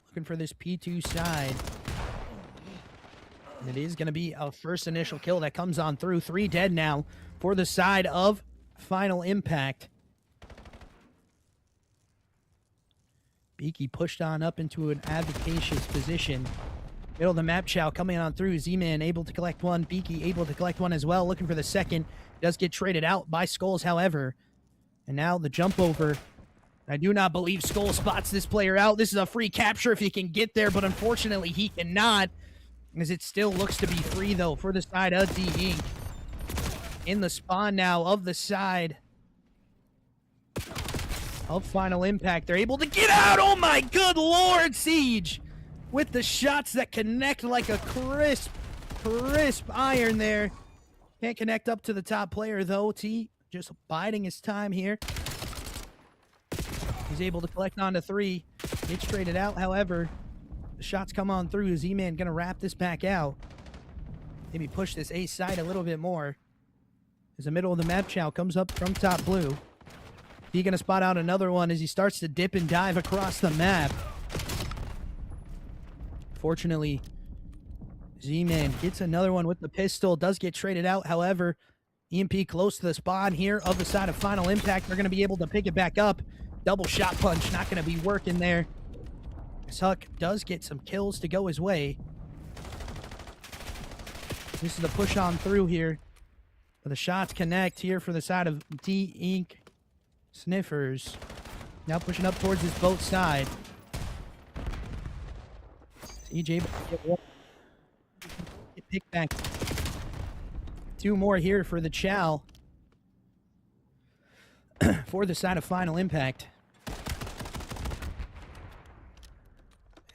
Looking for this P2 side. And it is going to be a first initial kill that comes on through. 3 dead now for the side of Final Impact. Beaky pushed on up into an advantageous position. Middle of the map, Chow coming on through. Z-Man able to collect one. Beaky able to collect one as well. Looking for the second. Does get traded out by Skulls, however. And now the jump over. I do not believe Skull spots this player out. This is a free capture if he can get there, but unfortunately he cannot. As it still looks to be free, though, for the side of D-Inc. In the spawn now of the side of Final Impact. They're able to get out! Oh my good lord, Siege! With the shots that connect like a crisp iron there. Can't connect up to the top player, though. T just biding his time here. He's able to collect onto 3. Gets traded out, however. The shots come on through. Z-Man gonna wrap this back out. Maybe push this A side a little bit more. As the middle of the map, Chow comes up from top blue. He's gonna spot out another one as he starts to dip and dive across the map. Fortunately, Z-Man gets another one with the pistol. Does get traded out, however. EMP close to the spawn here of the side of Final Impact. They're going to be able to pick it back up. Double shot punch, not going to be working there. Huck does get some kills to go his way. This is the push on through here. The shots connect here for the side of D-Inc Sniffers. Now pushing up towards his boat side. EJ get picked back. 2 more here for the Chow. For the side of Final Impact.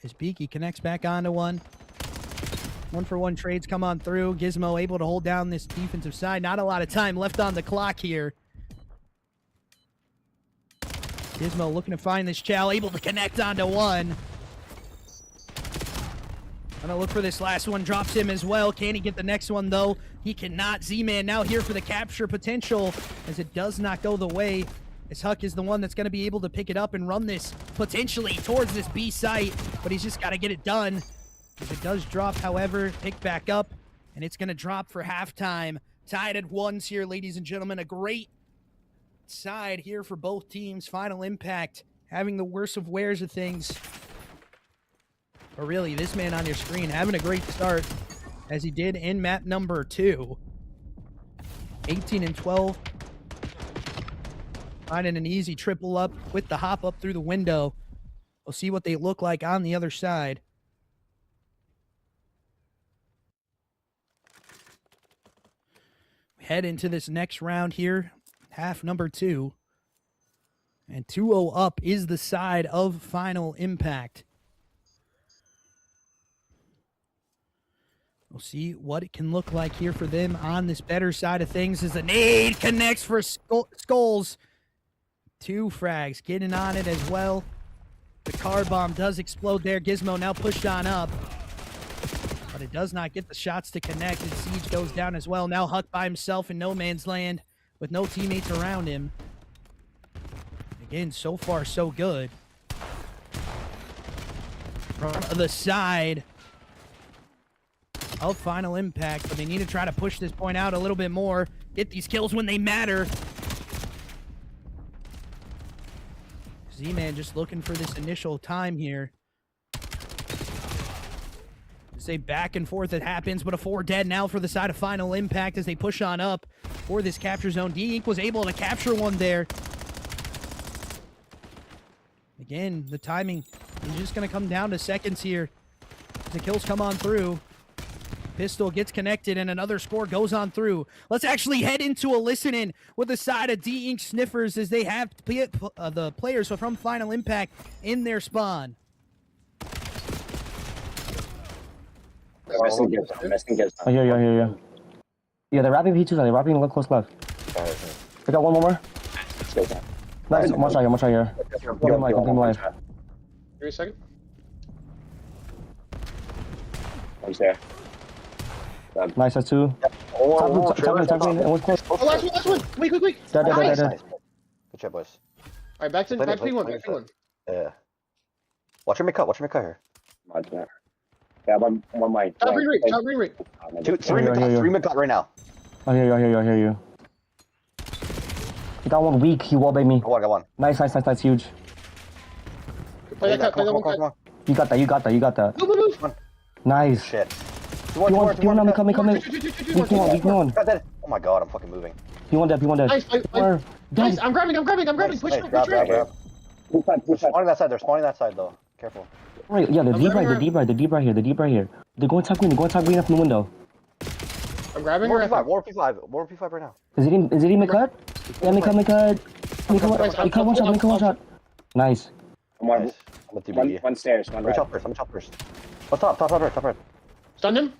As Beaky connects back onto one. 1-for-1 trades come on through. Gizmo able to hold down this defensive side. Not a lot of time left on the clock here. Gizmo looking to find this Chow. Able to connect onto one. Gonna look for this last one. Drops him as well. Can he get the next one, though? He cannot. Z-Man now here for the capture potential, as it does not go the way. As Huck is the one that's going to be able to pick it up and run this potentially towards this B site, but he's just got to get it done. If it does drop, however, pick back up, and it's going to drop for halftime. Tied at 1s here, ladies and gentlemen. A great side here for both teams. Final Impact having the worst of wares of things. But really, this man on your screen having a great start, as he did in map number 2. 18 and 12. Finding an easy triple up with the hop up through the window. We'll see what they look like on the other side. We head into this next round here. Half number 2. And 2-0 up is the side of Final Impact. We'll see what it can look like here for them on this better side of things as the nade connects for Skulls. 2 frags getting on it as well. The car bomb does explode there. Gizmo now pushed on up. But it does not get the shots to connect. And Siege goes down as well. Now Huck by himself in no man's land with no teammates around him. Again, so far so good. From the side of Final Impact, but they need to try to push this point out a little bit more. Get these kills when they matter. Z-Man just looking for this initial time here. Say back and forth it happens, but a 4 dead now for the side of Final Impact as they push on up for this capture zone. D-Inc was able to capture one there. Again, the timing is just going to come down to seconds here. The kills come on through. Pistol gets connected and another score goes on through. Let's actually head into a listen-in with the side of D-Inc Sniffers as they have the players from Final Impact in their spawn. Oh, yeah. Yeah, they're wrapping P2s. They're wrapping left, close left. I got one more. Nice. One shot here. One life. Give me a second. He's there. Nice, that's 2. Top lane, and one's close. Oh, last one. Wait. Dead. Good job, boys. Alright, back to P1. Yeah. Watch him cut here. Yeah, one mic. Top green ring. 3 mid cut right now. I hear you. He got one weak. He wallbanged me. Got one. Nice. Huge. Play that Come one. on. You got that. Move. Nice. Shit. Come in. Weak one. Oh my god, I'm fucking moving. P1 dead. Nice. I'm grabbing. Push. Grab. They're spawning that side though. Careful. Right, yeah, the deep right here. They're going top green up from the window. I'm grabbing More her. P5 right now. Is it even cut? Yeah, make cut. Make one shot. Nice. Nice. One stairs, one right. I'm chop first. What's top right. Stun him.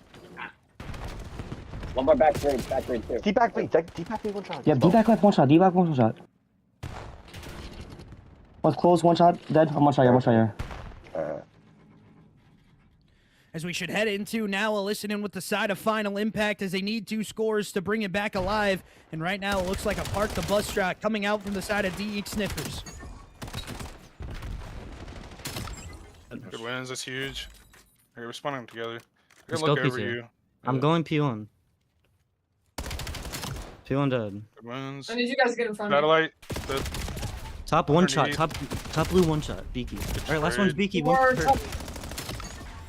One more back green too. Deep back B, one shot. Yeah, deep back left, one shot. One's close, one shot, dead. I'm one shot here. As we should head into now a listen-in with the side of Final Impact as they need 2 scores to bring it back alive. And right now it looks like a park the bus strat coming out from the side of D-Inc Sniffers. Good wins, that's huge. Okay, we're spawning together. Let's Look go over P2. you. I'm going P1. P1 dead. Good wins. I need you guys to get in front of me. Satellite. Top one shot. Underneath. Top blue one shot. Beaky. Alright, last one's Beaky. More top-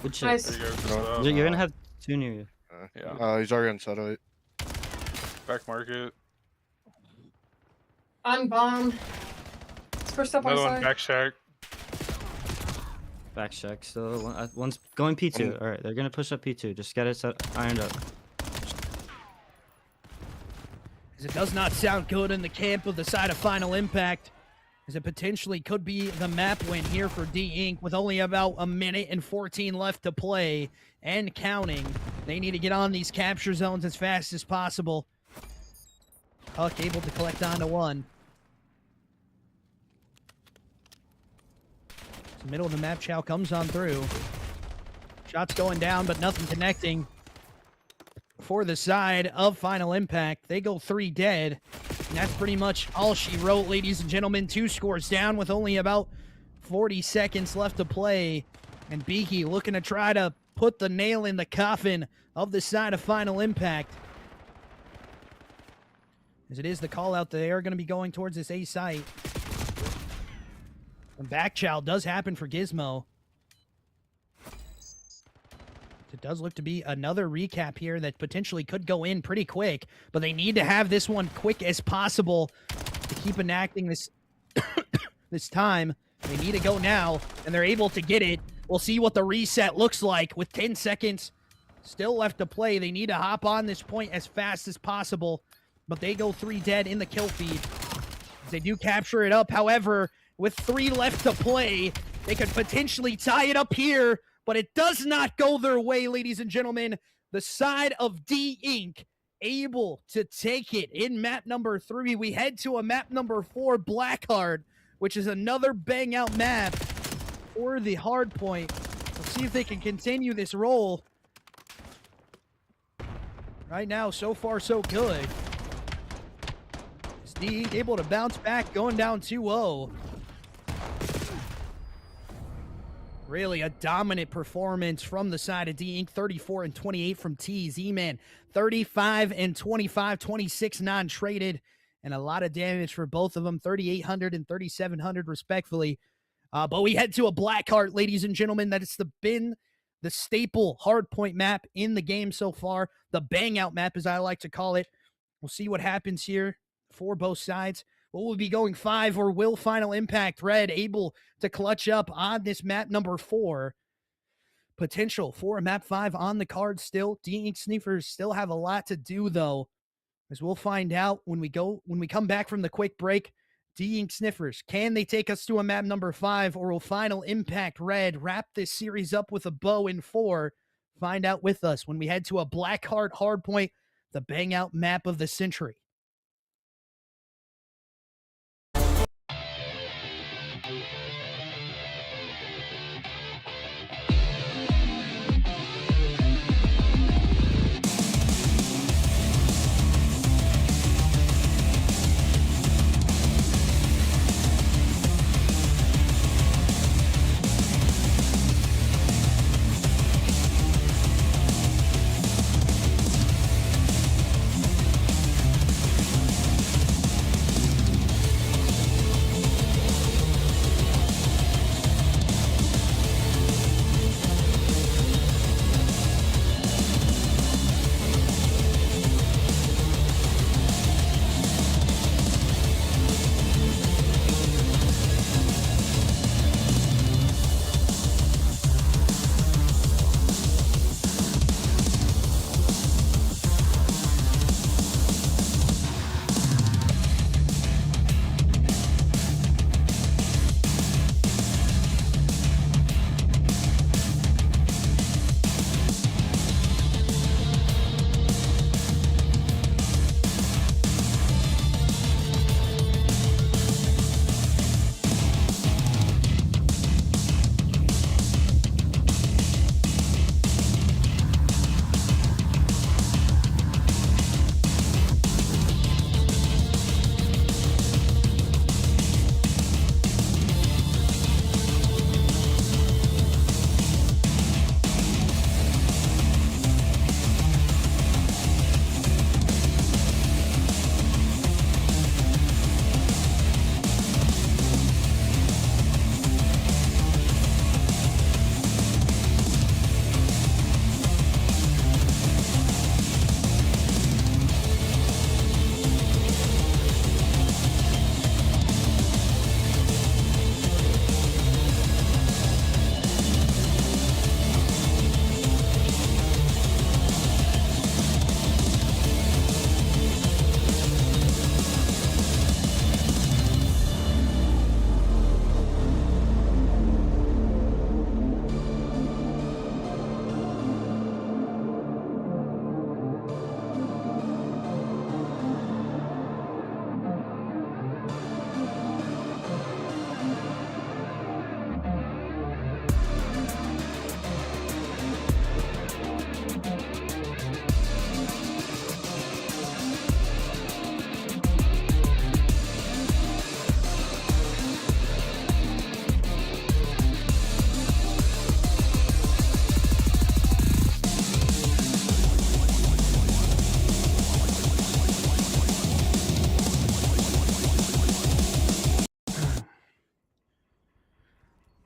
Good shit. Nice. There you go. You're gonna have 2 near you. Yeah. He's already on satellite. Back market. I'm bomb. Let's push up on Another one side. back shack. Back check. So one's going P2. Alright, they're gonna push up P2. Just get it ironed up. As it does not sound good in the camp of the side of Final Impact, as it potentially could be the map win here for D-Inc with only about a minute and 14 left to play and counting. They need to get on these capture zones as fast as possible. Huck able to collect onto one. The middle of the map, Chow comes on through. Shots going down, but nothing connecting. For the side of Final Impact, they go 3 dead. And that's pretty much all she wrote, ladies and gentlemen. 2 scores down with only about 40 seconds left to play. And Beaky looking to try to put the nail in the coffin of the side of Final Impact. As it is the call out, they are going to be going towards this A site. And back chow does happen for Gizmo. It does look to be another recap here that potentially could go in pretty quick, but they need to have this one quick as possible to keep enacting this this time. They need to go now, and they're able to get it. We'll see what the reset looks like with 10 seconds still left to play. They need to hop on this point as fast as possible, but they go 3 dead in the kill feed. They do capture it up, however, with 3 left to play, they could potentially tie it up here, but it does not go their way, ladies and gentlemen. the side of D Inc. able to take it in map number 3. We head to a map number 4, Blackheart, which is another bang out map for the hard point. We'll see if they can continue this roll. Right now, so far, so good. Is D Inc. able to bounce back, going down 2-0. Really a dominant performance from the side of D Inc. 34 and 28 from T. Z-Man 35 and 25, 26 non-traded, and a lot of damage for both of them, 3,800 and 3,700 respectfully. But we head to a Blackheart, ladies and gentlemen. That has been the staple hardpoint map in the game so far. The bang out map, as I like to call it. We'll see what happens here for both sides. Will we be going 5, or will Final Impact Red able to clutch up on this map number 4? Potential for a map 5 on the card still. D Inc. Sniffers still have a lot to do, though, as we'll find out when we come back from the quick break. D Inc. Sniffers, can they take us to a map number 5, or will Final Impact Red wrap this series up with a bow in 4? Find out with us when we head to a Blackheart hardpoint, the bang out map of the century.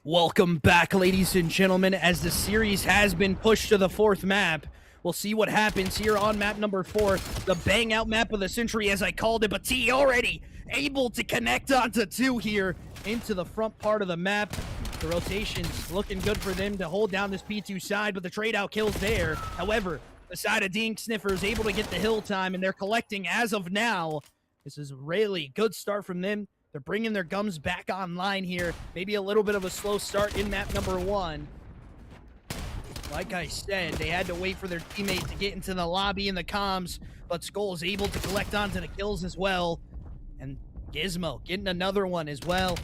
Welcome back, ladies and gentlemen, as the series has been pushed to the 4th map. We'll see what happens here on map number 4, the bang out map of the century, as I called it, but T already able to connect onto 2 here into the front part of the map. The rotation's looking good for them to hold down this P2 side, but the trade out kills there. However, the side of D Inc. Sniffer is able to get the hill time, and they're collecting as of now. This is a really good start from them. They're bringing their gums back online here. Maybe a little bit of a slow start in map number 1. Like I said, they had to wait for their teammate to get into the lobby in the comms, but Skull is able to collect onto the kills as well. And Gizmo getting another one as well.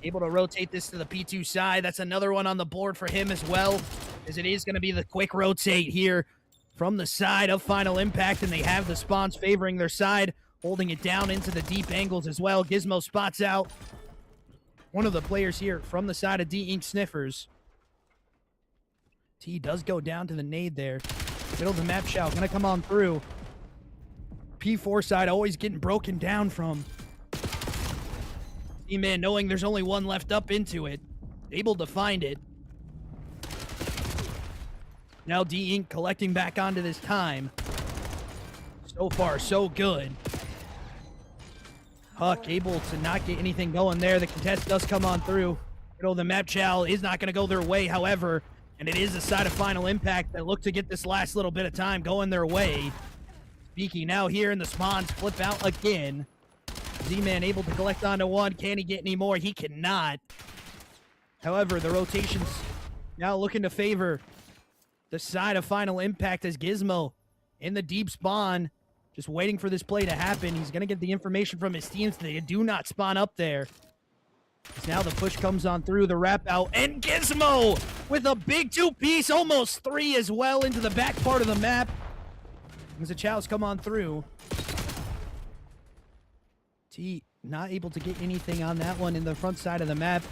Able to rotate this to the P2 side. That's another one on the board for him as well, as it is going to be the quick rotate here from the side of Final Impact, and they have the spawns favoring their side, holding it down into the deep angles as well. Gizmo spots out one of the players here from the side of D-Ink Sniffers. T does go down to the nade there. Middle of the map shout, gonna come on through. P4 side always getting broken down from. E-Man knowing there's only one left up into it. Able to find it. Now D-Ink collecting back onto this time. So far, so good. Huck able to not get anything going there. The contest does come on through. Middle of the map chow is not going to go their way, however, and it is the side of Final Impact that look to get this last little bit of time going their way. Speaking now here, and the spawns flip out again. Z-Man able to collect onto one. Can he get any more? He cannot. However, the rotations now looking to favor the side of Final Impact as Gizmo in the deep spawn, just waiting for this play to happen. He's going to get the information from his teams. They do not spawn up there. As now the push comes on through the wrap out, and Gizmo with a big two-piece, almost three as well, into the back part of the map. As the chows come on through. T not able to get anything on that one in the front side of the map.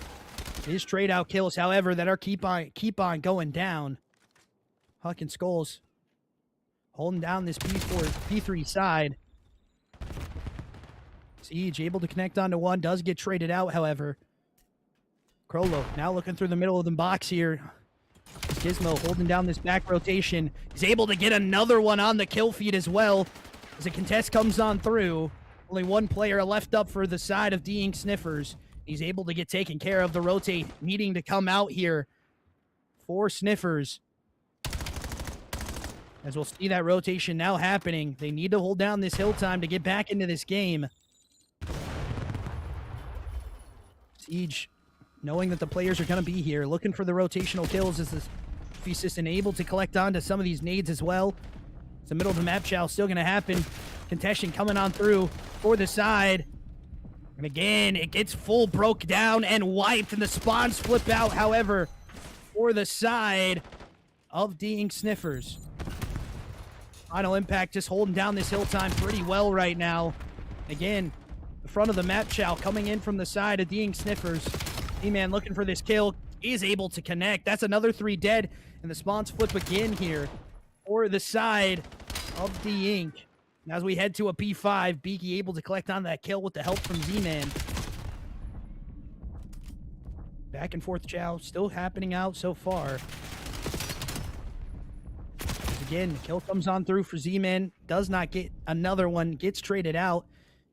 His trade out kills, however, that are keep on going down. Huck and Skulls holding down this P3 side. Siege able to connect onto one, does get traded out, however. Krolo now looking through the middle of the box here. Gizmo holding down this back rotation. He's able to get another one on the kill feed as well. As a contest comes on through. Only one player left up for the side of D-Ink Sniffers. He's able to get taken care of. The rotate needing to come out here for Sniffers. As we'll see that rotation now happening. They need to hold down this hill time to get back into this game. Siege, knowing that the players are going to be here, looking for the rotational kills as the Assistant able to collect onto some of these nades as well. It's the middle of the map chow still going to happen. Contention coming on through for the side. And again, it gets full broke down and wiped, and the spawns flip out, however, for the side of D-Ink Sniffers. Final Impact just holding down this hill time pretty well right now. Again, the front of the map chow coming in from the side of D-Ink Sniffers. D-Man looking for this kill, is able to connect. That's another 3 dead, and the spawns flip again here for the side of D-Ink. As we head to a P5, Beaky able to collect on that kill with the help from Z-Man. Back and forth chow still happening out so far. Again, the kill comes on through for Z-Man. Does not get another one. Gets traded out.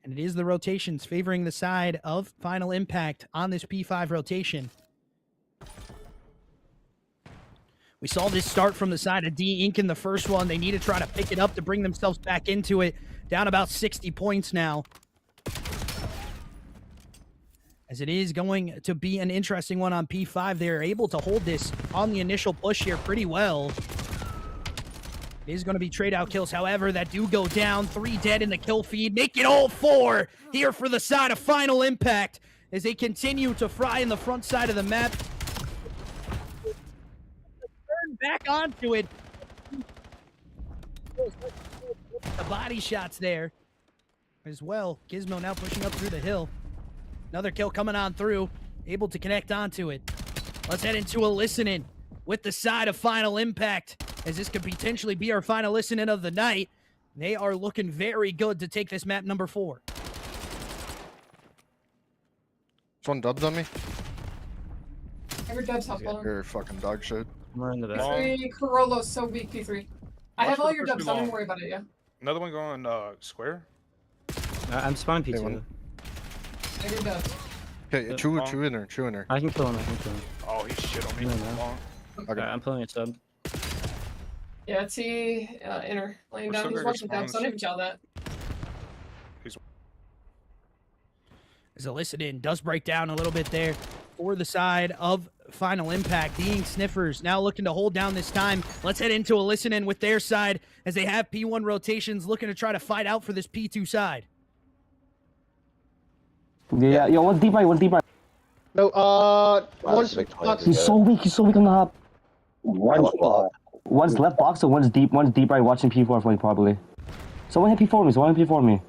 And it is the rotations favoring the side of Final Impact on this P5 rotation. We saw this start from the side of D-Ink in the first one. They need to try to pick it up to bring themselves back into it. Down about 60 points now. As it is going to be an interesting one on P5. They're able to hold this on the initial push here pretty well. It is going to be trade out kills, however, that do go down. 3 dead in the kill feed. Make it all 4 here for the side of Final Impact as they continue to fry in the front side of the map. Turn back onto it. The body shots there as well. Gizmo now pushing up through the hill. Another kill coming on through. Able to connect onto it. Let's head into a listening with the side of Final Impact, as this could potentially be our final listening of the night. They are looking very good to take this map number 4. This one dubs on me. Every dub's helpful. You're fucking dog shit. We're in the back. P3, Corollo's so weak, P3. I Watch have for all the your push dubs, too don't long. even worry about it, yeah. Another one going square. I'm spawning P2. one. I have your dubs. Okay, Yeah. chew in there, chew in there. I can kill him. Oh, he shit on me. No, no. Long. Okay. I'm pulling a sub. Yeah, T, inner, laying We're down. still He's gonna watching dubs, respond. don't even tell that. As a listen in does break down a little bit there for the side of Final Impact. The Sniffers now looking to hold down this time. Let's head into a listen in with their side as they have P1 rotations looking to try to fight out for this P2 side. Yeah, yo, one's deep right, one's deep right. No, one's He's so weak on the hop. One's left box and one's deep right watching P4 for me probably. Someone hit P4 me,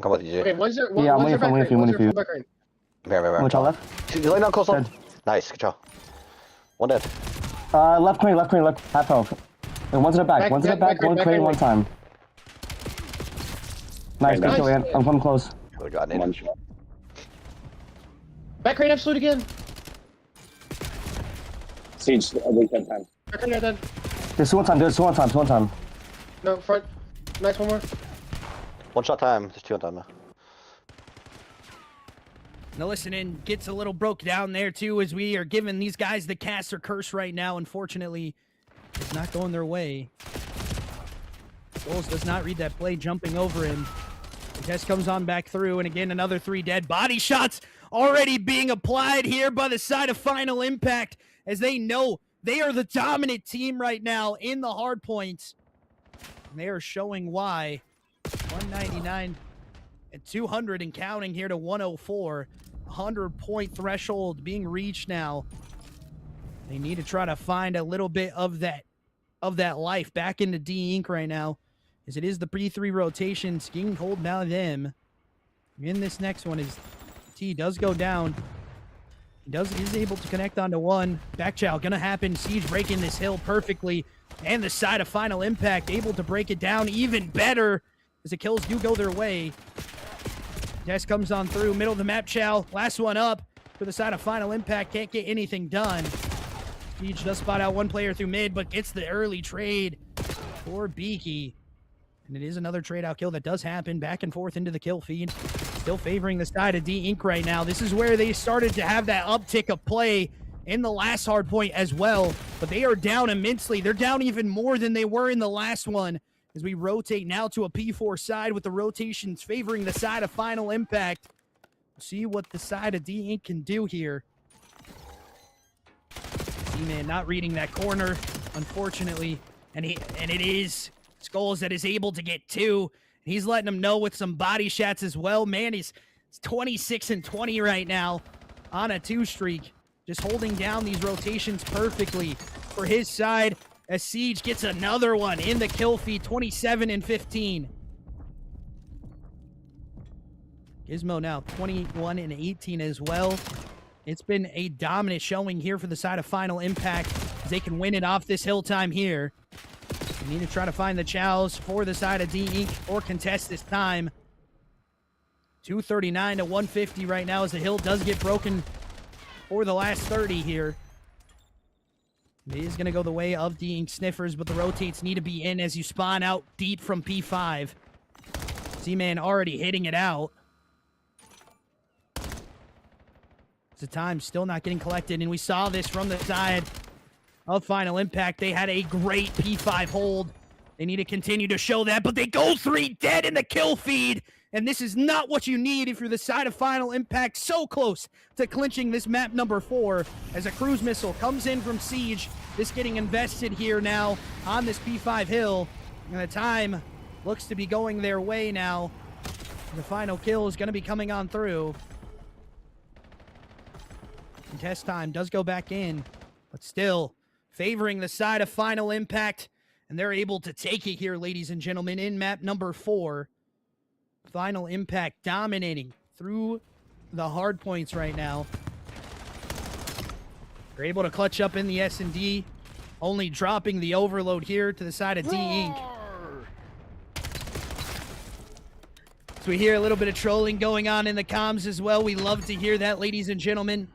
Come on, DJ. Okay, one's there. Yeah, I'm one's waiting your for you, back I'm waiting for you. back right. Very. One child left. He's laying down close up. Dead. Nice, good job. One dead. Left crane, half health. And one's in the back, one crane, one time. Nice, good kill, Ant. I'm coming close. Good God, Nate. Back crane absolute again. Siege, wait 10 times. Back crane dead. There's two one time. No, front. Nice, one more. One shot time. There's two on time now. Now listening gets a little broke down there too as we are giving these guys the caster curse right now. Unfortunately, it's not going their way. Goals does not read that play, jumping over him. The test comes on back through, and again, another 3 dead. Body shots already being applied here by the side of Final Impact as they know they are the dominant team right now in the hard points. And they are showing why. 199 and 200 and counting here to 104. 100-point threshold being reached now. They need to try to find a little bit of that life back into D Inc right now, as it is the P3 rotations getting hold down them. In this next one is T does go down. He is able to connect onto one. Backchow gonna happen. Siege breaking this hill perfectly. And the side of Final Impact able to break it down even better as the kills do go their way. Test comes on through, middle of the map, Chow. Last one up for the side of Final Impact. Can't get anything done. Siege does spot out one player through mid, but gets the early trade for Beaky. And it is another trade out kill that does happen back and forth into the kill feed. Still favoring the side of D Inc right now. This is where they started to have that uptick of play in the last hard point as well. But they are down immensely. They're down even more than they were in the last one. As we rotate now to a P4 side with the rotations favoring the side of Final Impact. We'll see what the side of D Inc can do here. D-Man not reading that corner, unfortunately. And it is Skulls that is able to get 2. He's letting them know with some body shots as well. Man, he's 26 and 20 right now on a 2 streak. Just holding down these rotations perfectly for his side as Siege gets another one in the kill feed, 27 and 15. Gizmo now 21 and 18 as well. It's been a dominant showing here for the side of Final Impact as they can win it off this hill time here. They need to try to find the chows for the side of D Inc. or contest this time. 239 to 150 right now as the hill does get broken for the last 30 here. It is going to go the way of D Inc. Sniffers, but the rotates need to be in as you spawn out deep from P5. Z-Man already hitting it out. The time still not getting collected, and we saw this from the side of Final Impact. They had a great P5 hold. They need to continue to show that, but they go 3 dead in the kill feed, and this is not what you need if you're the side of Final Impact. So close to clinching this map number 4 as a cruise missile comes in from Siege. This getting invested here now on this P5 hill, and the time looks to be going their way now. The final kill is going to be coming on through. And test time does go back in, but still favoring the side of Final Impact, and they're able to take it here, ladies and gentlemen, in map number 4. Final Impact dominating through the hard points right now. They're able to clutch up in the S&D, only dropping the overload here to the side of D Inc. So we hear a little bit of trolling going on in the comms as well. We love to hear that, ladies and gentlemen.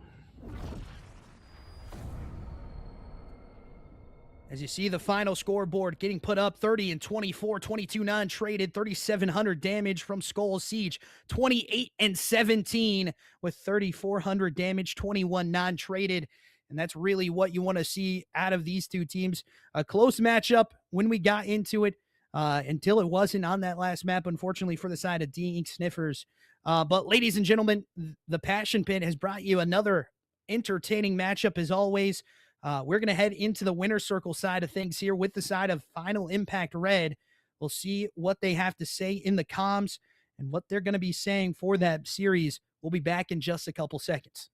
As you see the final scoreboard getting put up, 30 and 24, 22 non-traded, 3,700 damage from Skull Siege, 28 and 17 with 3,400 damage, 21 non-traded. And that's really what you want to see out of these two teams. A close matchup when we got into it. until it wasn't on that last map, unfortunately, for the side of D Inc. Sniffers. But ladies and gentlemen, the Passion Pit has brought you another entertaining matchup as always. We're going to head into the winner circle side of things here with the side of Final Impact Red. We'll see what they have to say in the comms and what they're going to be saying for that series. We'll be back in just a couple seconds.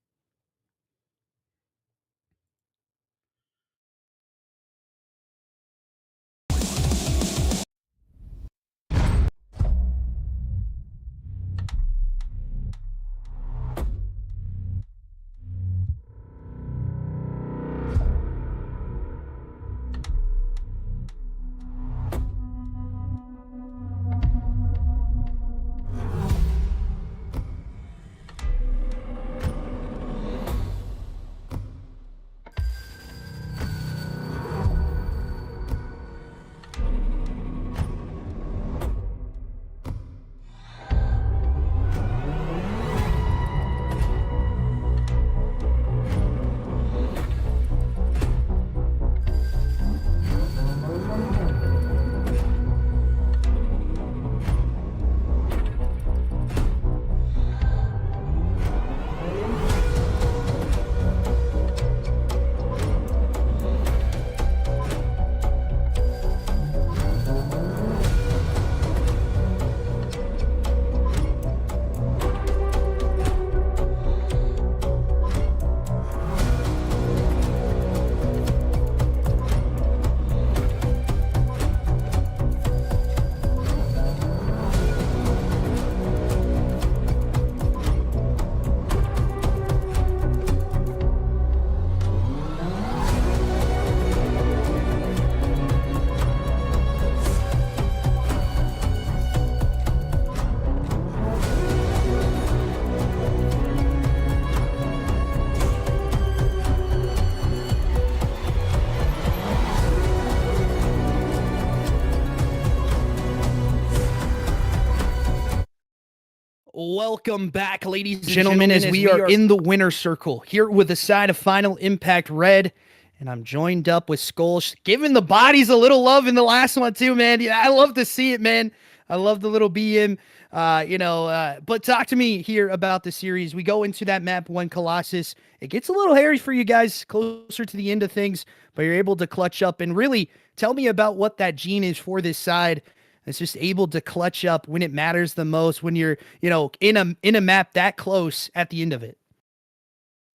Welcome back, ladies and gentlemen, as we are in the winner circle here with the side of Final Impact Red. And I'm joined up with Skolsh, giving the bodies a little love in the last one too, man. Yeah, I love to see it, man. I love the little BM, but talk to me here about the series. We go into that map 1 Colossus. It gets a little hairy for you guys closer to the end of things, but you're able to clutch up and really tell me about what that gene is for this side. It's just able to clutch up when it matters the most, when you're, in a map that close at the end of it.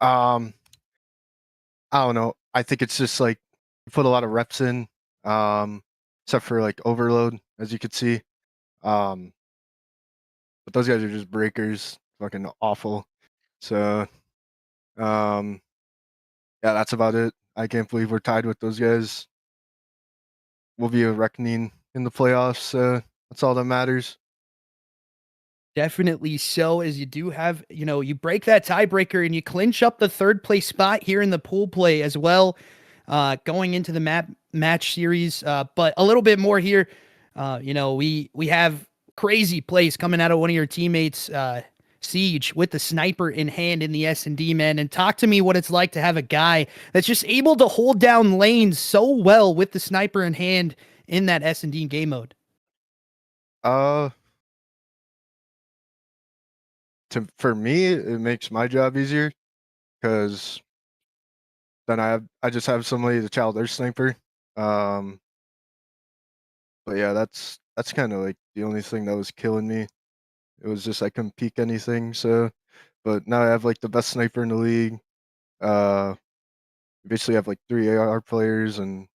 I don't know. I think it's just like you put a lot of reps in, except for like overload, as you could see. But those guys are just breakers, fucking awful. So, yeah, that's about it. I can't believe we're tied with those guys. We'll be a reckoning in the playoffs. That's all that matters. Definitely so, as you do have, you break that tiebreaker and you clinch up the 3rd place spot here in the pool play as well, going into the match series. But a little bit more here, we have crazy plays coming out of one of your teammates, Siege, with the sniper in hand in the S&D, man. And talk to me what it's like to have a guy that's just able to hold down lanes so well with the sniper in hand in that S&D game mode. For me, it makes my job easier because then I just have somebody to chow their sniper. But yeah, that's kind of like the only thing that was killing me. It was just I couldn't peek anything. So, but now I have like the best sniper in the league. Basically have like 3 AR players and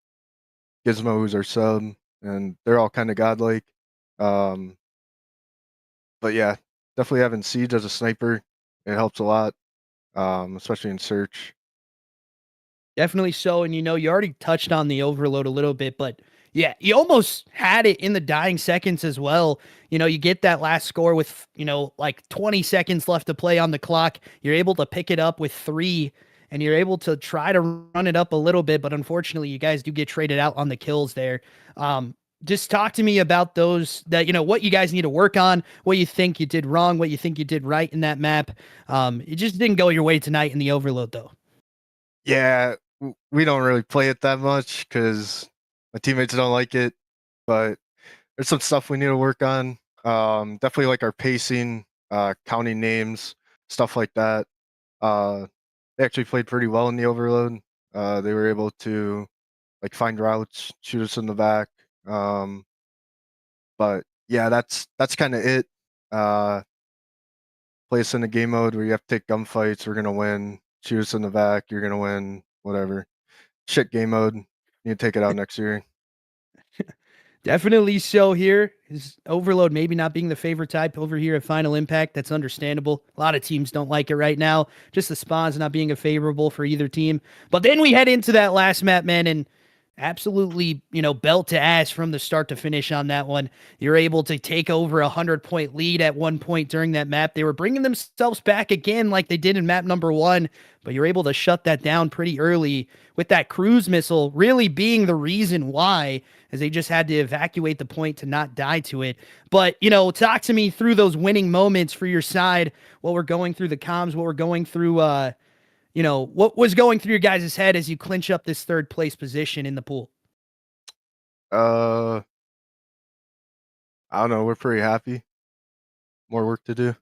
Gizmo, who's our sub, and they're all kind of godlike. But yeah, definitely having Siege as a sniper, it helps a lot, especially in search. Definitely so. And, you already touched on the overload a little bit, but yeah, you almost had it in the dying seconds as well. You get that last score with, like 20 seconds left to play on the clock. You're able to pick it up with 3, and you're able to try to run it up a little bit. But unfortunately, you guys do get traded out on the kills there. Just talk to me about those that, what you guys need to work on, what you think you did wrong, what you think you did right in that map. It just didn't go your way tonight in the overload, though. Yeah, we don't really play it that much because my teammates don't like it. But there's some stuff we need to work on. Definitely like our pacing, counting names, stuff like that. They actually played pretty well in the overload. They were able to like find routes, shoot us in the back. But yeah, that's kind of it. Play us in a game mode where you have to take gunfights. We're gonna win. Shoot us in the back. You're gonna win. Whatever. Shit game mode. You need to take it out next year. Definitely so here. His overload maybe not being the favorite type over here at Final Impact. That's understandable. A lot of teams don't like it right now. Just the spawns not being a favorable for either team. But then we head into that last map, man, and absolutely, belt to ass from the start to finish on that one. You're able to take over 100-point lead at one point during that map. They were bringing themselves back again like they did in map number 1, but you're able to shut that down pretty early with that cruise missile really being the reason why, as they just had to evacuate the point to not die to it. But, talk to me through those winning moments for your side, what we're going through the comms, what we're going through, what was going through your guys' head as you clinch up this third place position in the pool? I don't know. We're pretty happy. More work to do.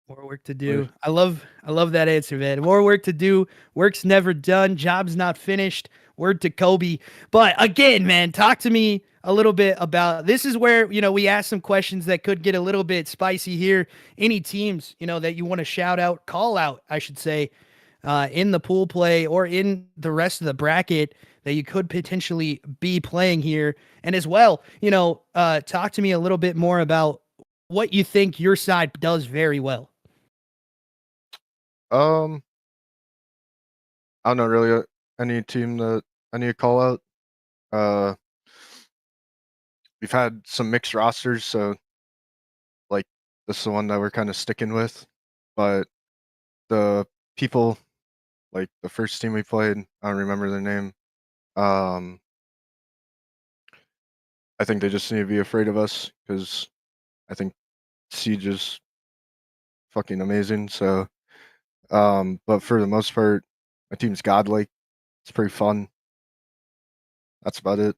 More work to do. I love that answer, man. More work to do. Work's never done. Job's not finished. Word to Kobe. But again, man, talk to me a little bit about this. Is where, we ask some questions that could get a little bit spicy here. Any teams, that you want to shout out, call out, I should say, in the pool play or in the rest of the bracket that you could potentially be playing here. And as well, talk to me a little bit more about what you think your side does very well. I don't know really any team that I need to call out. We've had some mixed rosters, so like this is the one that we're kind of sticking with. But the people, like the first team we played, I don't remember their name. I think they just need to be afraid of us because I think Siege is fucking amazing. So, but for the most part, my team's godlike. It's pretty fun. That's about it.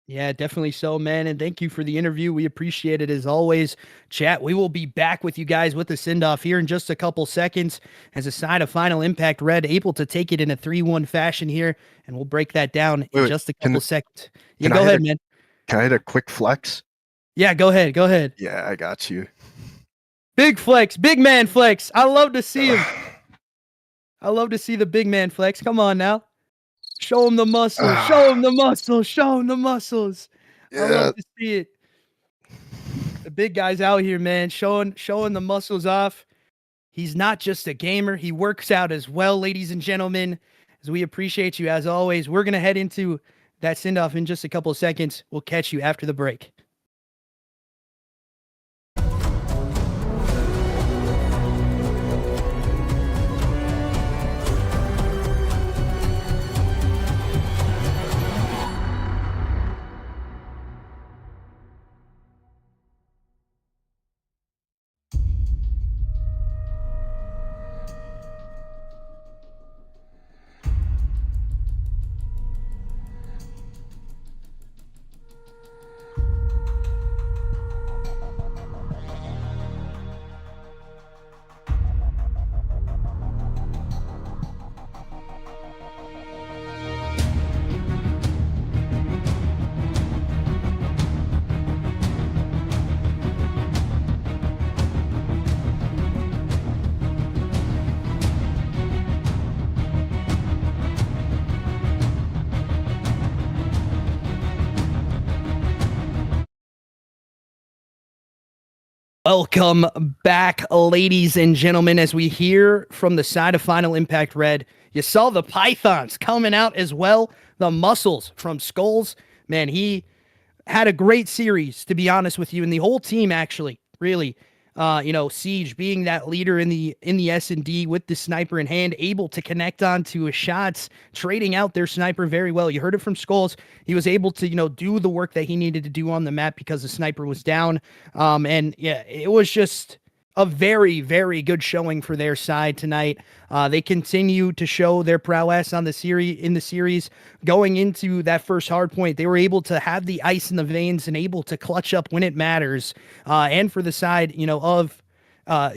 Yeah, definitely so, man. And thank you for the interview. We appreciate it as always. Chat, we will be back with you guys with the send-off here in just a couple seconds as a side of Final Impact Red able to take it in a 3-1 fashion here, and we'll break that down in just a couple seconds. Yeah, go ahead, man. Can I hit a quick flex? Yeah, go ahead. Go ahead. Yeah, I got you. Big flex. Big man flex. I love to see him. I love to see the big man flex. Come on now. Show him the muscles. Show him the muscles. Show him the muscles. Yeah. I love to see it. The big guy's out here, man, showing the muscles off. He's not just a gamer. He works out as well, ladies and gentlemen. As we appreciate you, as always. We're going to head into that send-off in just a couple of seconds. We'll catch you after the break. Welcome back, ladies and gentlemen, as we hear from the side of Final Impact Red. You saw the Pythons coming out as well, the muscles from Skulls. Man, he had a great series, to be honest with you, and the whole team actually, really. Siege being that leader in the S&D with the sniper in hand, able to connect onto his shots, trading out their sniper very well. You heard it from Skulls. He was able to, do the work that he needed to do on the map because the sniper was down. And yeah, it was just a very, very good showing for their side tonight. They continue to show their prowess on the series. Going into that first hard point, they were able to have the ice in the veins and able to clutch up when it matters. And for the side, of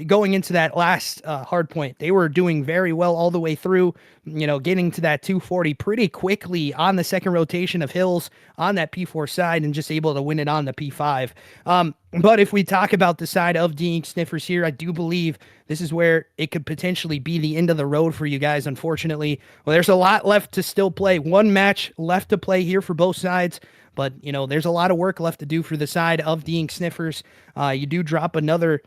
going into that last hard point, they were doing very well all the way through, getting to that 240 pretty quickly on the second rotation of Hills on that P4 side and just able to win it on the P5. But if we talk about the side of SNIFFERS here, I do believe this is where it could potentially be the end of the road for you guys, unfortunately. Well, there's a lot left to still play. One match left to play here for both sides. But, there's a lot of work left to do for the side of SNIFFERS. You do drop another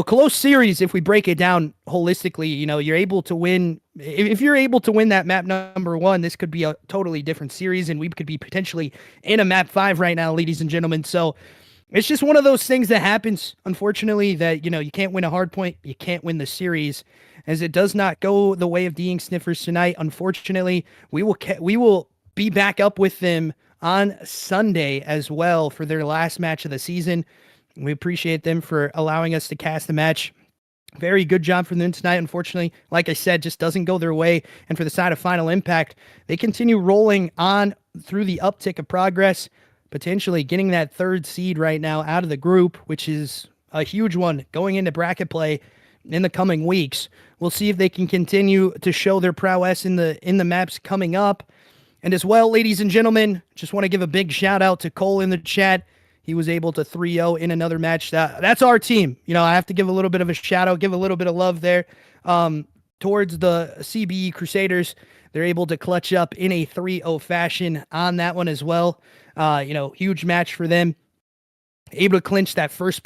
close series. If we break it down holistically, you're able to win. If you're able to win that map number 1, this could be a totally different series, and we could be potentially in a map 5 right now, ladies and gentlemen. So it's just one of those things that happens, unfortunately, that, you can't win a hard point. You can't win the series, as it does not go the way of SNIFFERS tonight. Unfortunately, we will be back up with them on Sunday as well for their last match of the season. We appreciate them for allowing us to cast the match. Very good job from them tonight. Unfortunately, like I said, just doesn't go their way. And for the side of Final Impact, they continue rolling on through the uptick of progress, potentially getting that 3rd seed right now out of the group, which is a huge one going into bracket play in the coming weeks. We'll see if they can continue to show their prowess in the maps coming up. And as well, ladies and gentlemen, just want to give a big shout out to Cole in the chat. He was able to 3-0 in another match. That's our team. I have to give a little bit of a shout out, give a little bit of love there towards the CBE Crusaders. They're able to clutch up in a 3-0 fashion on that one as well. Huge match for them. Able to clinch that first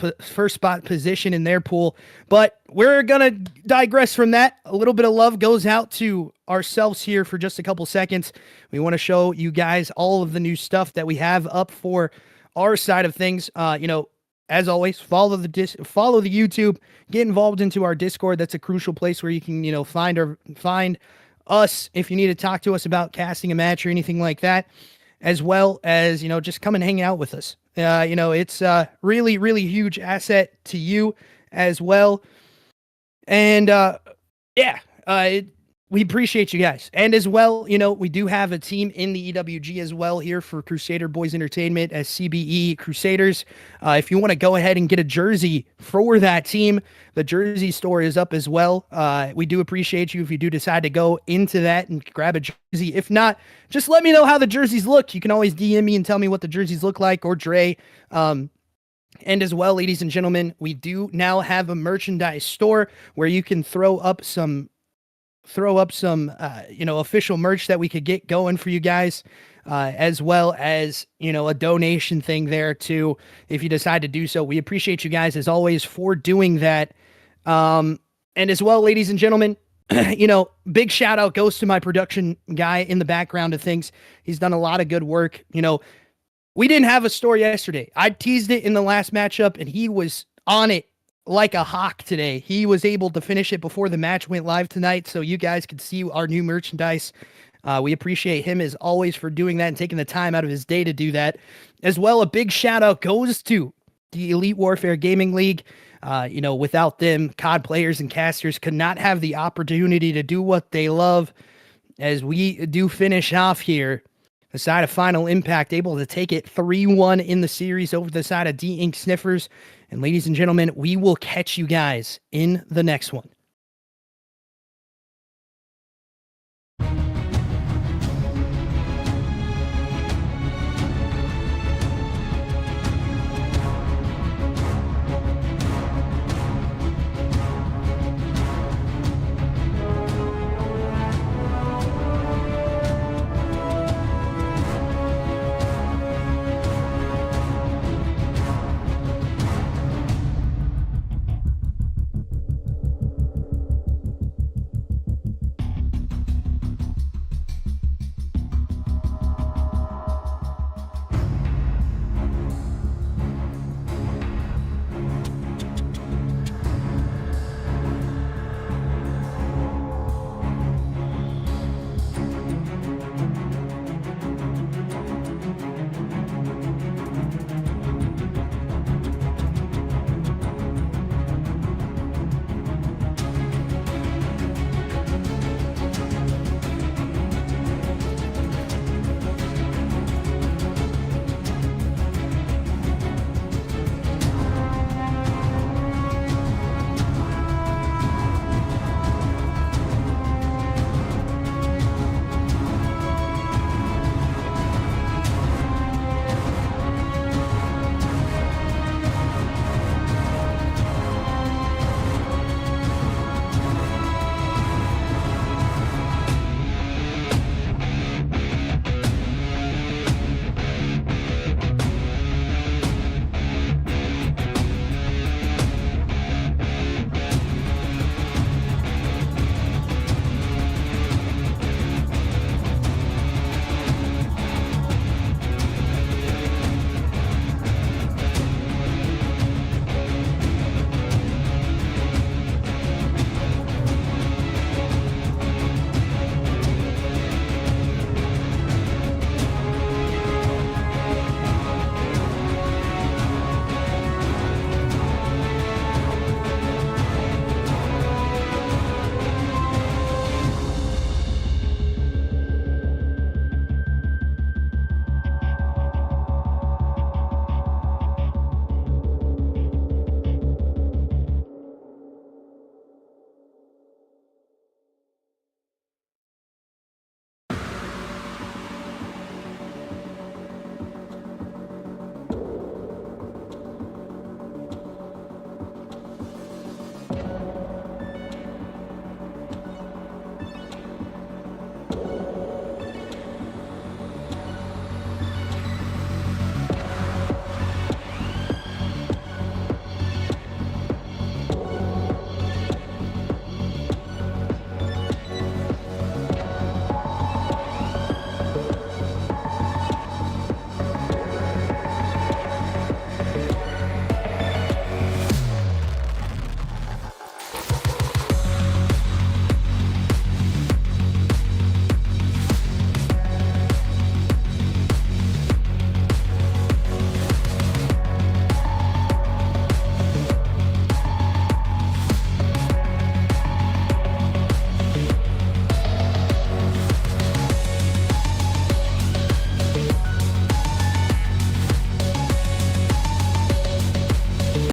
spot position in their pool. But we're going to digress from that. A little bit of love goes out to ourselves here for just a couple seconds. We want to show you guys all of the new stuff that we have up for our side of things. As always, follow the YouTube, get involved into our Discord. That's a crucial place where you can, find us if you need to talk to us about casting a match or anything like that, as well as, just come and hang out with us. It's a really, really huge asset to you as well. And, we appreciate you guys. And as well, we do have a team in the EWG as well here for Crusader Boys Entertainment as CBE Crusaders. If you want to go ahead and get a jersey for that team, the jersey store is up as well. We do appreciate you if you do decide to go into that and grab a jersey. If not, just let me know how the jerseys look. You can always DM me and tell me what the jerseys look like, or Dre. And as well, ladies and gentlemen, we do now have a merchandise store where you can throw up some official merch that we could get going for you guys, as well as, a donation thing there too, if you decide to do so. We appreciate you guys as always for doing that. And as well, ladies and gentlemen, big shout out goes to my production guy in the background of things. He's done a lot of good work. We didn't have a store yesterday. I teased it in the last matchup and he was on it like a hawk today. He was able to finish it before the match went live tonight, so you guys could see our new merchandise. We appreciate him as always for doing that and taking the time out of his day to do that. As well, a big shout out goes to the Elite Warfare Gaming League. Without them, COD players and casters could not have the opportunity to do what they love. As we do finish off here, the side of Final Impact able to take it 3-1 in the series over the side of SNIFFERS. And ladies and gentlemen, we will catch you guys in the next one.